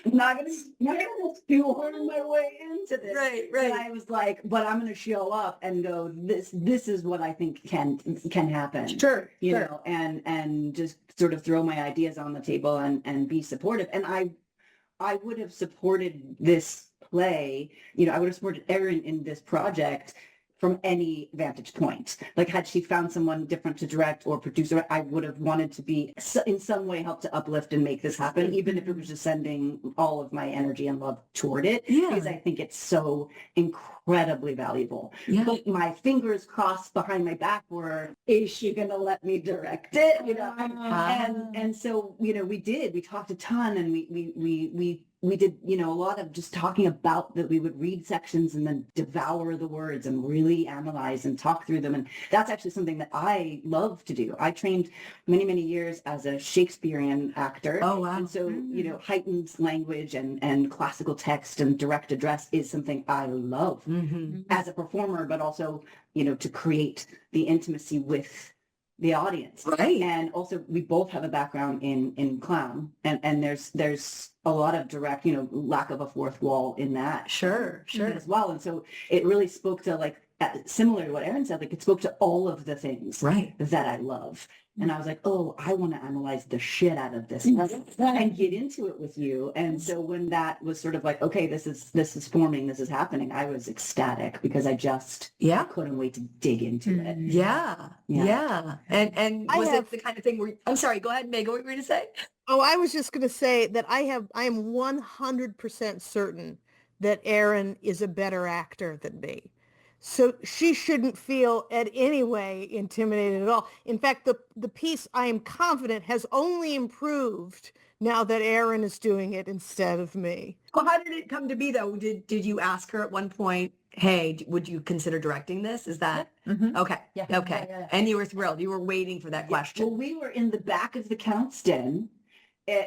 not going to shoehorn my way into this. Right. And I was like, but I'm going to show up and go, this is what I think can happen. Sure. You know, and just sort of throw my ideas on the table and be supportive. And I would have supported this play, you know, I would have supported Erin in this project from any vantage point. Like, had she found someone different to direct or produce, I would have wanted to be in some way help to uplift and make this happen, even if it was just sending all of my energy and love toward it, because I think it's so incredibly valuable. But my fingers crossed behind my back were, is she going to let me direct it? You know, and so, you know, we talked a ton, and we did, you know, a lot of just talking about that. We would read sections and then devour the words and really analyze and talk through them. And that's actually something that I love to do. I trained many years as a Shakespearean actor. Oh, wow. And so, you know, heightened language and classical text and direct address is something I love as a performer, but also, you know, to create the intimacy with the audience. Right. And also we both have a background in clown, and there's a lot of direct, you know, lack of a fourth wall in that. Sure. As well. And so it really spoke to like similar to what Erin said, like it spoke to all of the things Right. that I love. And I was like, oh, I want to analyze the shit out of this Mm-hmm. and get into it with you. And so when that was sort of like, okay, this is forming, this is happening, I was ecstatic because I Yeah. couldn't wait to dig into it. Yeah. Yeah. And I was have- it the kind of thing where, I'm sorry, go ahead, Megan, what were you going to say? Oh, I was just going to say that I am 100% certain that Erin is a better actor than me. So she shouldn't feel at any way intimidated at all. In fact, the piece, I am confident, has only improved now that Erin is doing it instead of me. Well, how did it come to be though? Did you ask her at one point, hey, would you consider directing this? Is that Mhm. okay? Yeah. Okay. Yeah. And you were thrilled. You were waiting for that question. Well, we were in the back of the Count's Den,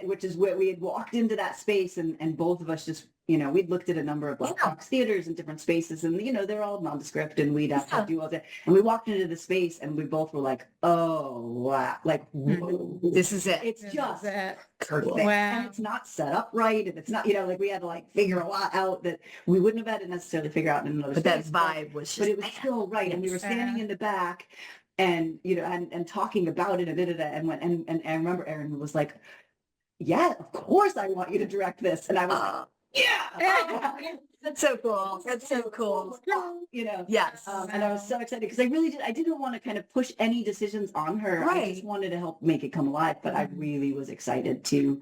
which is where we had walked into that space, and both of us just, we'd looked at a number of black box theaters in different spaces, and they're all nondescript, and we'd have to do all that. And we walked into the space, and we both were like, "Oh wow!" Like, whoa. This is it. It's just perfect, Wow. and it's not set up right, and it's not, like we had to like figure a lot out that we wouldn't have had to necessarily figure out in another But that space. vibe was just, But it was still right, and we were standing in the back, and and talking about it, and I remember Erin was like, yeah, of course I want you to direct this. And I was like, yeah. That's so cool. That's so cool. Yes. And I was so excited because I didn't want to kind of push any decisions on her. I Right. just wanted to help make it come alive, but I really was excited to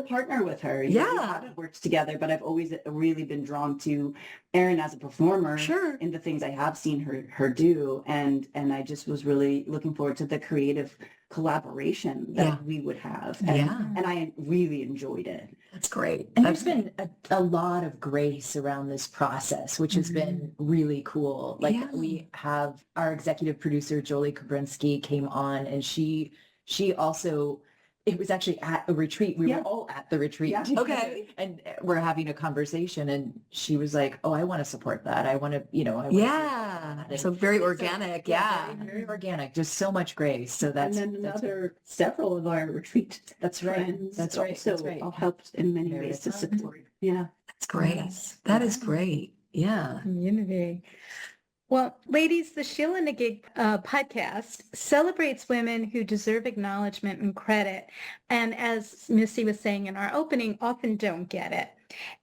partner with her. We Yeah. haven't worked together, but I've always really been drawn to Erin as a performer. Sure. In the things I have seen her do. And I just was really looking forward to the creative collaboration that Yeah. we would have. Yeah. And I really enjoyed it. That's great. And there's been a lot of grace around this process, which has Mhm. been really cool. Like Yeah. we have our executive producer, Jolie Kabrinsky, came on, and she also, it was actually at a retreat. We Yeah. were all at the retreat. Yeah. Okay. And we're having a conversation, and she was like, oh, I want to support that. I want to, I want Yeah. to. So very organic. Yeah. Very organic. Just so much grace. So that's, and then that's several of our retreat That's right. friends That's right. also That's right. all helped in many There it ways is. to support. Yeah. That's great. Yes. That is great. Yeah. Community. Well, ladies, the Sheila and a Gig podcast celebrates women who deserve acknowledgement and credit, and as Missy was saying in our opening, often don't get it.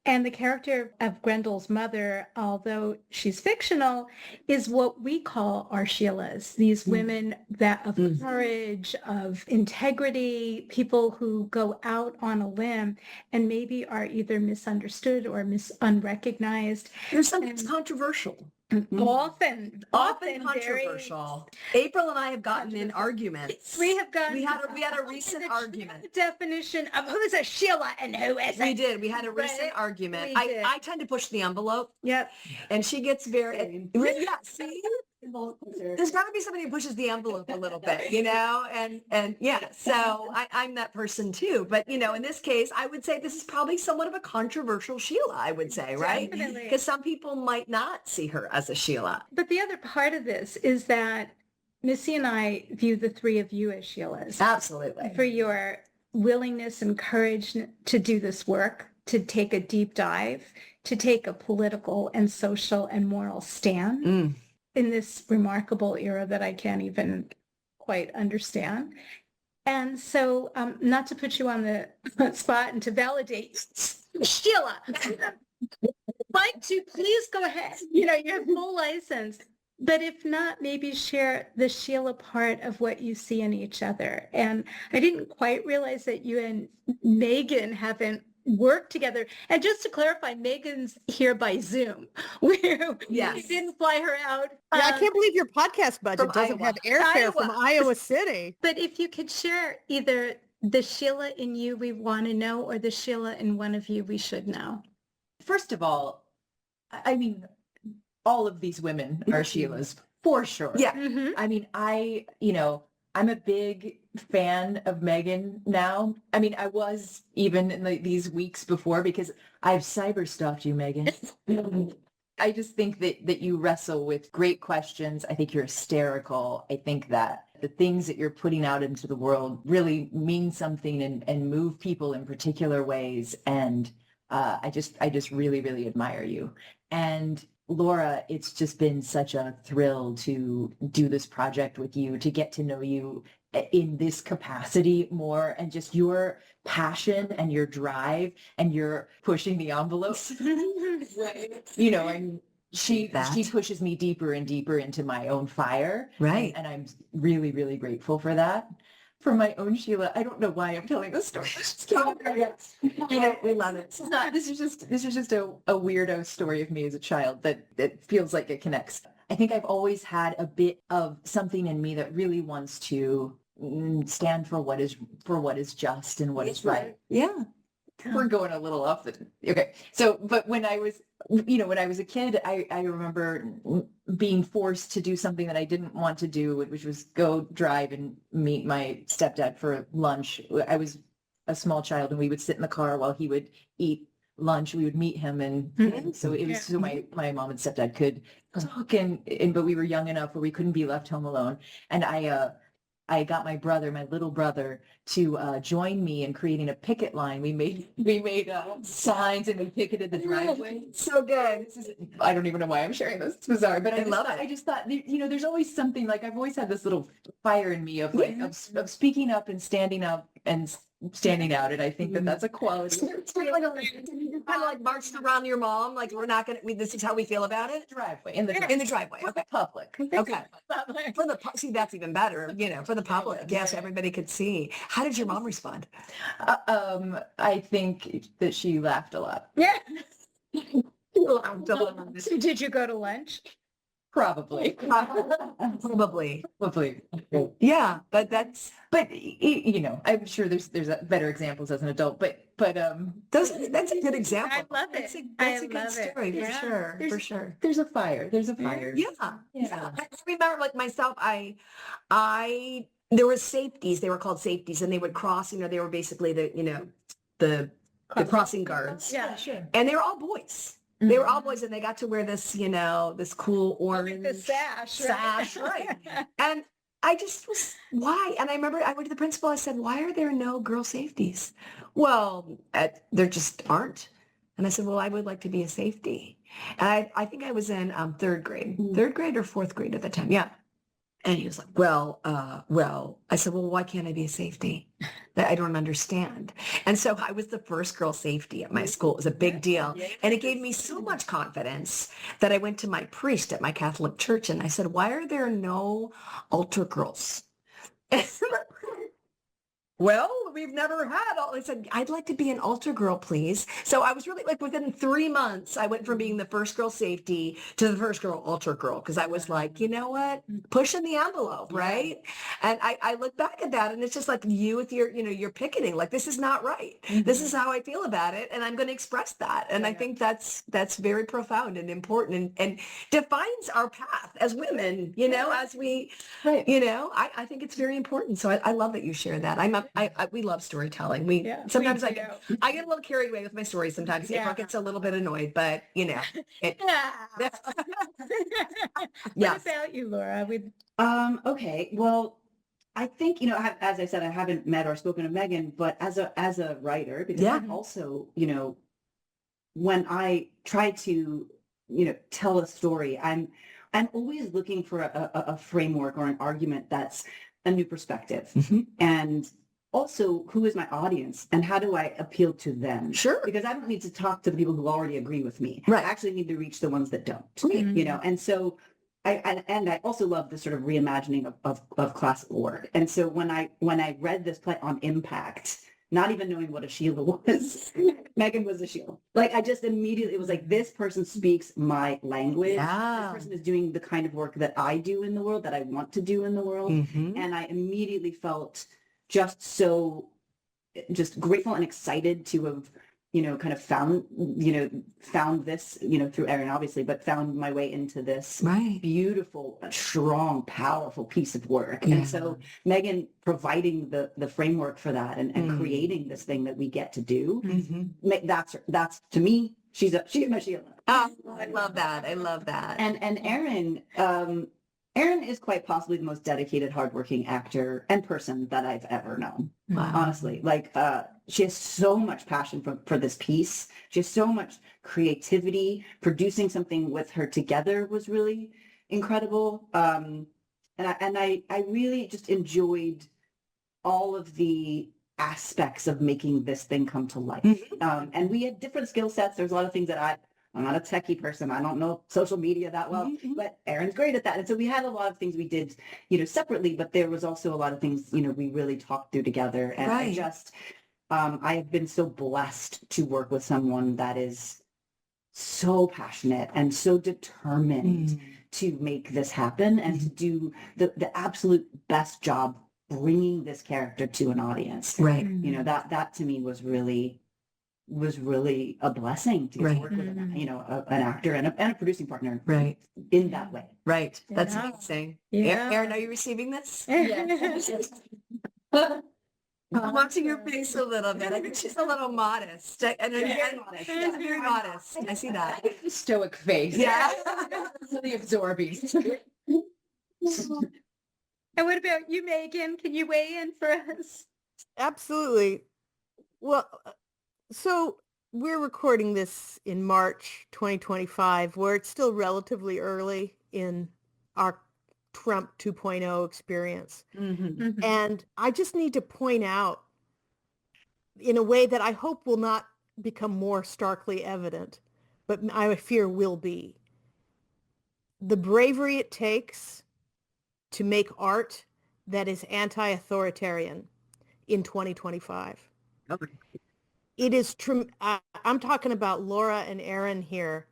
And the character of Grendel's mother, although she's fictional, is what we call our Sheilas, these women that of Mm. courage, of integrity, people who go out on a limb and maybe are either misunderstood or unrecognized. There's something that's controversial. Often Often very- controversial. April and I have gotten in arguments. We have gotten. We had a recent the argument. definition of who's a Sheila and who isn't. We did. We had a recent Right. argument. We did. I tend to push the envelope, Yep. and she gets very, Same. yeah, see? There's got to be somebody who pushes the envelope a little bit, and yeah, so I'm that person too. But, in this case, I would say this is probably somewhat of a controversial Sheila, I would say, right? Definitely. Because some people might not see her as a Sheila. But the other part of this is that Missy and I view the three of you as Sheilas Absolutely. for your willingness and courage to do this work, to take a deep dive, to take a political and social and moral stand. Mm. In this remarkable era that I can't even quite understand. And so, not to put you on the spot and to validate, Sheila, like to please go ahead. You have full license. But if not, maybe share the Sheila part of what you see in each other. And I didn't quite realize that you and Megan haven't work together. And just to clarify, Megan's here by Zoom. We Yes. didn't fly her out. Yeah, I can't believe your podcast budget from doesn't Iowa. have airfare from Iowa. Iowa City. But if you could share either the Sheila in you we want to know or the Sheila in one of you we should know. First of all, I mean, all of these women are Sheilas for sure. Yeah. Mhm. I mean, I'm a big fan of Megan now. I mean, I was even in these weeks before because I've cyber stalked you, Megan. I just think that you wrestle with great questions. I think you're hysterical. I think that the things that you're putting out into the world really mean something and move people in particular ways. And I just really, really admire you. And Laura, it's just been such a thrill to do this project with you, to get to know you in this capacity more, and just your passion and your drive and your pushing the envelopes. You know, and she pushes me deeper and deeper into my own fire. Right. And I'm really, really grateful for that. For my own Sheila, I don't know why I'm telling this story. We love it. This is just a weirdo story of me as a child that feels like it connects. I think I've always had a bit of something in me that really wants to stand for what is just and what is right. Yeah. We're going a little off okay. So, but when I was a kid, I remember being forced to do something that I didn't want to do, which was go drive and meet my stepdad for lunch. I was a small child, and we would sit in the car while he would eat lunch. We would meet him, and so it was so my mom and stepdad could talk, but we were young enough where we couldn't be left home alone. And I got my little brother, to join me in creating a picket line. We made signs, and we picketed the driveway. So good. I don't even know why I'm sharing this. It's bizarre, but I just thought, there's always something, like, I've always had this little fire in me of of speaking up and standing up and standing out, and I think that's a quality. It's kind of like marched around your mom, like, we're not gonna. This is how we feel about it. Driveway In the driveway. Okay. Public. Okay. For the see, that's even better. For the public. Yes, everybody could see. How did your mom respond? I think that she laughed a lot. Yeah. So Did you go to lunch? Probably. Probably. Yeah, but that's I'm sure there's better examples as an adult, but that's a good example. I love it. That's a good story for sure. There's a fire. Yeah. I remember, like, myself, there was safeties. They were called safeties, and they would cross. They were basically the crossing guards. Yeah, sure. And they were all boys. They were all boys, and they got to wear this, this cool orange The sash, right? And I just was, why? And I remember I went to the principal. I said, "Why are there no girl safeties?" Well, there just aren't. And I said, "Well, I would like to be a safety." And I think I was in third grade or fourth grade at the time. Yeah. And he was like, well, I said, "Well, why can't I be a safety? I don't understand." And so I was the first girl safety at my school. It was a big deal. And it gave me so much confidence that I went to my priest at my Catholic church, and I said, "Why are there no altar girls?" Well, we've never had all. I said, "I'd like to be an altar girl, please." So I was really, like, within 3 months, I went from being the first girl safety to the first girl altar girl, because I was like, you know what, pushing the envelope, right? And I look back at that, and it's just like you with your, your picketing, like, this is not right. This is how I feel about it, and I'm going to express that. And I think that's very profound and important, and defines our path as women, as we, I think it's very important. So I love that you share that. We love storytelling. Sometimes I get a little carried away with my stories. Sometimes April gets a little bit annoyed, but What about you, Laura? Okay. Well, I think, as I said, I haven't met or spoken to Megan, but as a writer, because I'm also, when I try to, tell a story, I'm always looking for a framework or an argument that's a new perspective. And also, who is my audience, and how do I appeal to them? Sure. Because I don't need to talk to the people who already agree with me. Right. I actually need to reach the ones that don't. And so I also love the sort of reimagining of classical work. And so when I read this play on impact, not even knowing what a Sheila was, Megan was a Sheila. Like, I just immediately, it was like, this person speaks my language. Yeah. This person is doing the kind of work that I do in the world, that I want to do in the world. And I immediately felt just grateful and excited to have, kind of found this, through Erin, obviously, but found my way into this beautiful, strong, powerful piece of work. And so Megan providing the framework for that and creating this thing that we get to do, that's to me, she's my Sheila. Oh, I love that. I love that. And Erin is quite possibly the most dedicated, hardworking actor and person that I've ever known. Wow. Honestly, like, she has so much passion for this piece. She has so much creativity. Producing something with her together was really incredible. And I really just enjoyed all of the aspects of making this thing come to life. And we had different skill sets. There's a lot of things that I'm not a techie person. I don't know social media that well, but Erin's great at that. And so we had a lot of things we did, separately, but there was also a lot of things, we really talked through together. And I have been so blessed to work with someone that is so passionate and so determined to make this happen and to do the absolute best job bringing this character to an audience. Right. That to me was really a blessing to get to work with an actor and a producing partner in that way. Right. That's Yeah. amazing. Yeah. Erin, are you receiving this? Yes. I'm watching your face a little bit. I think she's a little modest. And she's very modest. I see that. Stoic face. Yeah. Really absorbing. And what about you, Megan? Can you weigh in for us? Absolutely. Well, so we're recording this in March 2025, where it's still relatively early in our Trump 2.0 experience. And I just need to point out in a way that I hope will not become more starkly evident, but I fear will be, the bravery it takes to make art that is anti-authoritarian in 2025. It is I'm talking about Laura and Erin here,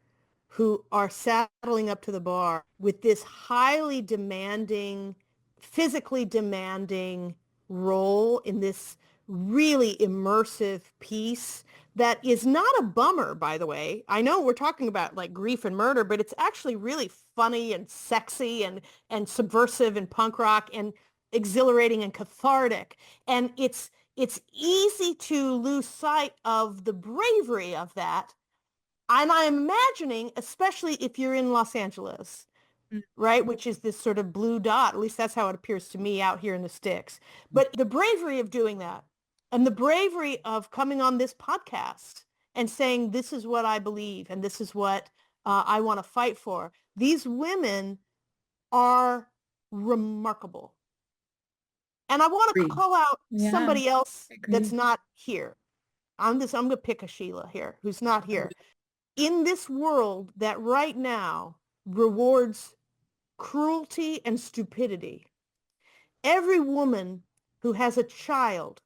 who are saddling up to the bar with this highly demanding, physically demanding role in this really immersive piece that is not a bummer, by the way. I know we're talking about like grief and murder, but it's actually really funny and sexy and subversive and punk rock and exhilarating and cathartic. And it's easy to lose sight of the bravery of that. And I'm imagining, especially if you're in Los Angeles, right, which is this sort of blue dot, at least that's how it appears to me out here in the sticks. But the bravery of doing that and the bravery of coming on this podcast and saying, this is what I believe and this is what I want to fight for. These women are remarkable. And I want to call out somebody else that's not here. I'm going to pick a Sheila here who's not here. In this world that right now rewards cruelty and stupidity, every woman who has a child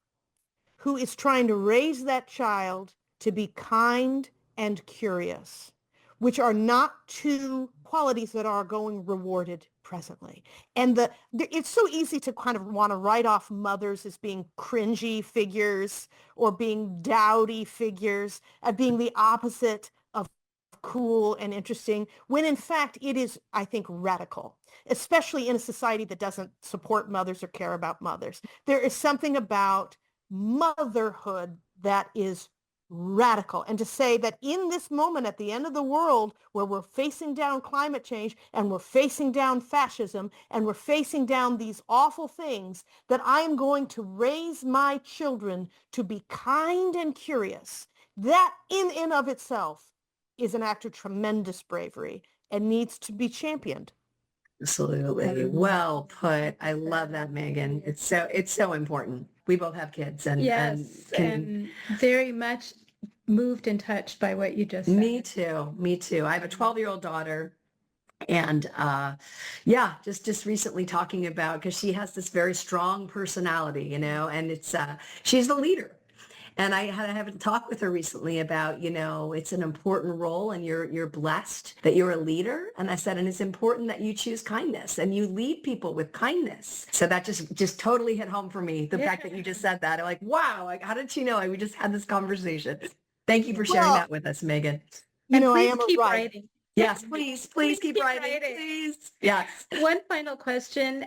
who is trying to raise that child to be kind and curious, which are not two qualities that are going rewarded presently. And it's so easy to kind of want to write off mothers as being cringy figures or being dowdy figures, being the opposite of cool and interesting, when in fact it is, I think, radical, especially in a society that doesn't support mothers or care about mothers. There is something about motherhood that is radical. And to say that in this moment at the end of the world where we're facing down climate change and we're facing down fascism and we're facing down these awful things, that I'm going to raise my children to be kind and curious, that in and of itself is an act of tremendous bravery and needs to be championed. Absolutely. Well put. I love that, Megan. It's so important. We both have kids and and very much moved and touched by what you just said. Me too. I have a 12-year-old daughter and just recently talking about, because she has this very strong personality, and it's she's the leader. And I had a talk with her recently about, it's an important role and you're blessed that you're a leader. And I said, and it's important that you choose kindness and you lead people with kindness. So that just totally hit home for me. The fact that you just said that, I'm like, wow, how did she know? We just had this conversation. Thank you for sharing that with us, Megan. And I please am keep right. writing. Yes, please keep writing. Please. Yes. One final question.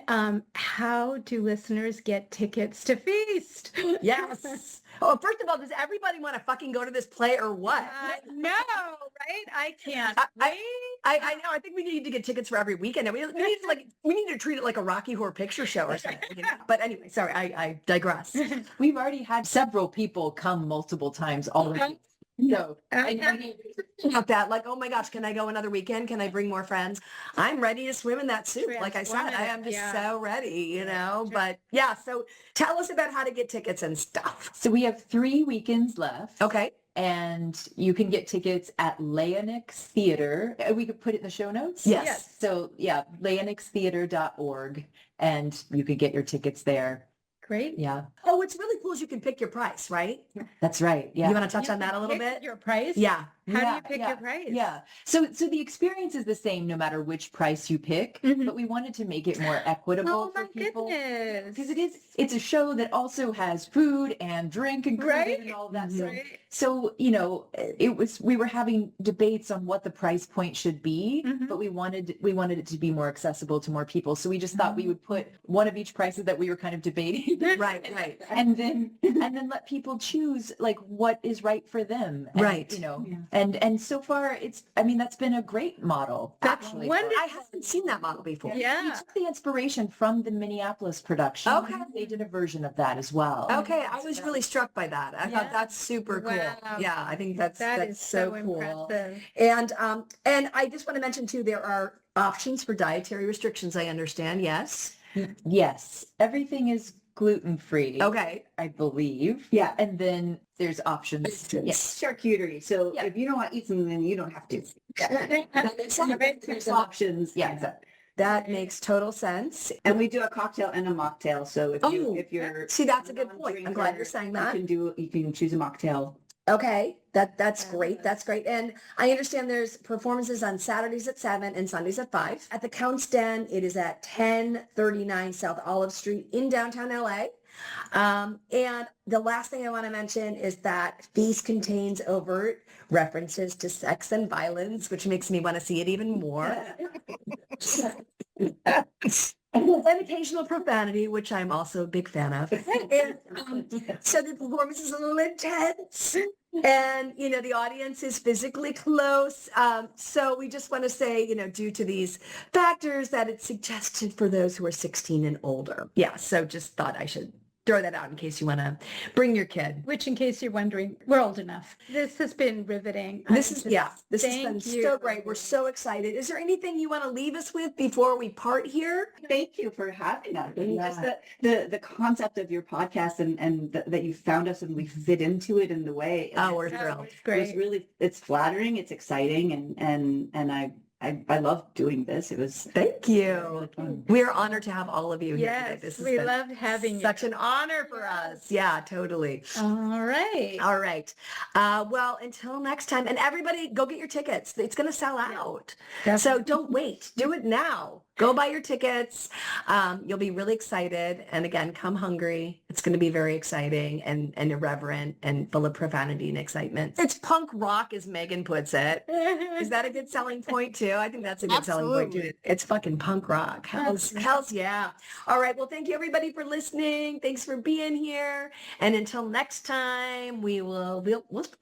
How do listeners get tickets to Feast? Yes. Oh, first of all, does everybody want to fucking go to this play or what? No, right? I can't wait. I know. I think we need to get tickets for every weekend. And we need to treat it like a Rocky Horror Picture Show or something. But anyway, sorry, I digress. We've already had several people come multiple times already. No, About that, like, oh my gosh, can I go another weekend? Can I bring more friends? I'm ready to swim in that soup. Like I said, I am just so ready, but yeah. So tell us about how to get tickets and stuff. So we have 3 weekends left. Okay. And you can get tickets at Leonix Theater. We could put it in the show notes. Yes. So yeah, leonixtheater.org, and you could get your tickets there. Great. Yeah. Oh, what's really cool is you can pick your price, right? That's right. Yeah. You want to touch on that a little bit? Your price? Yeah. How do you pick your price? Yeah. So the experience is the same no matter which price you pick, but we wanted to make it more equitable for people. Goodness. Because it's a show that also has food and drink included and all of that. So, we were having debates on what the price point should be, but we wanted it to be more accessible to more people. So we just thought we would put one of each prices that we were kind of debating. Right. And then let people choose like what is right for them. And, Right. And so far that's been a great model. Actually. I haven't seen that model before. We Yeah. took the inspiration from the Minneapolis production. Okay. They did a version of that as well. Okay, I was really struck by that. I thought that's super cool. Wow. Yeah, I think that's Is so cool. impressive. And I just want to mention too, there are options for dietary restrictions. I understand. Yes. Yes. Everything is gluten-free. Okay. I believe. Yeah. And then there's options. It's charcuterie. So Yeah. if you don't want to eat something, then you don't have to. There's There's options. Yeah, exactly. That makes total sense. And we do a cocktail and a mocktail. So if you're See, that's a good point. I'm glad you're saying that. You can choose a mocktail. Okay, that's great. That's great. And I understand there's performances on Saturdays at 7 and Sundays at 5. At the Count's Den, it is at 1039 South Olive Street in downtown LA. And the last thing I want to mention is that Feast contains overt references to sex and violence, which makes me want to see it even more. And occasional profanity, which I'm also a big fan of. And, so the performance is a little intense. And, the audience is physically close. So we just want to say, due to these factors, that it's suggested for those who are 16 and older. Yeah, so just thought I should throw that out in case you want to bring your kid. Which, in case you're wondering, we're old enough. This has been riveting. This has been thank you. so great. We're so excited. Is there anything you want to leave us with before we part here? Thank you for having us. Just the concept of your podcast and that you found us and we fit into it in the way. Oh, we're thrilled. It's flattering. It's exciting. And I love doing this. It was Thank you. really fun. We're honored to have all of you here today. Yes, This has we been love having you. such an honor for us. Yeah, totally. All right. All right. Well, until next time, and everybody go get your tickets. It's going to sell out. So don't wait. Do it now. Go buy your tickets. You'll be really excited. And again, come hungry. It's going to be very exciting and irreverent and full of profanity and excitement. It's punk rock, as Megan puts it. Is that a good selling point too? I think that's a good selling point too. It's fucking punk rock. Hell's yeah. All right. Well, thank you everybody for listening. Thanks for being here. And until next time, we'll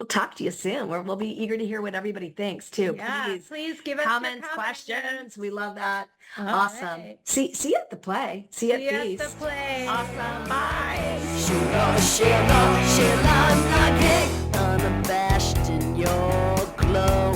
talk to you soon. We'll be eager to hear what everybody thinks too. Yeah, please give us Comments, your questions. We love that. All Awesome. right. See you at the play. See you at See you at Feast. the play. Awesome. Bye. Sheila, unabashed in your glow.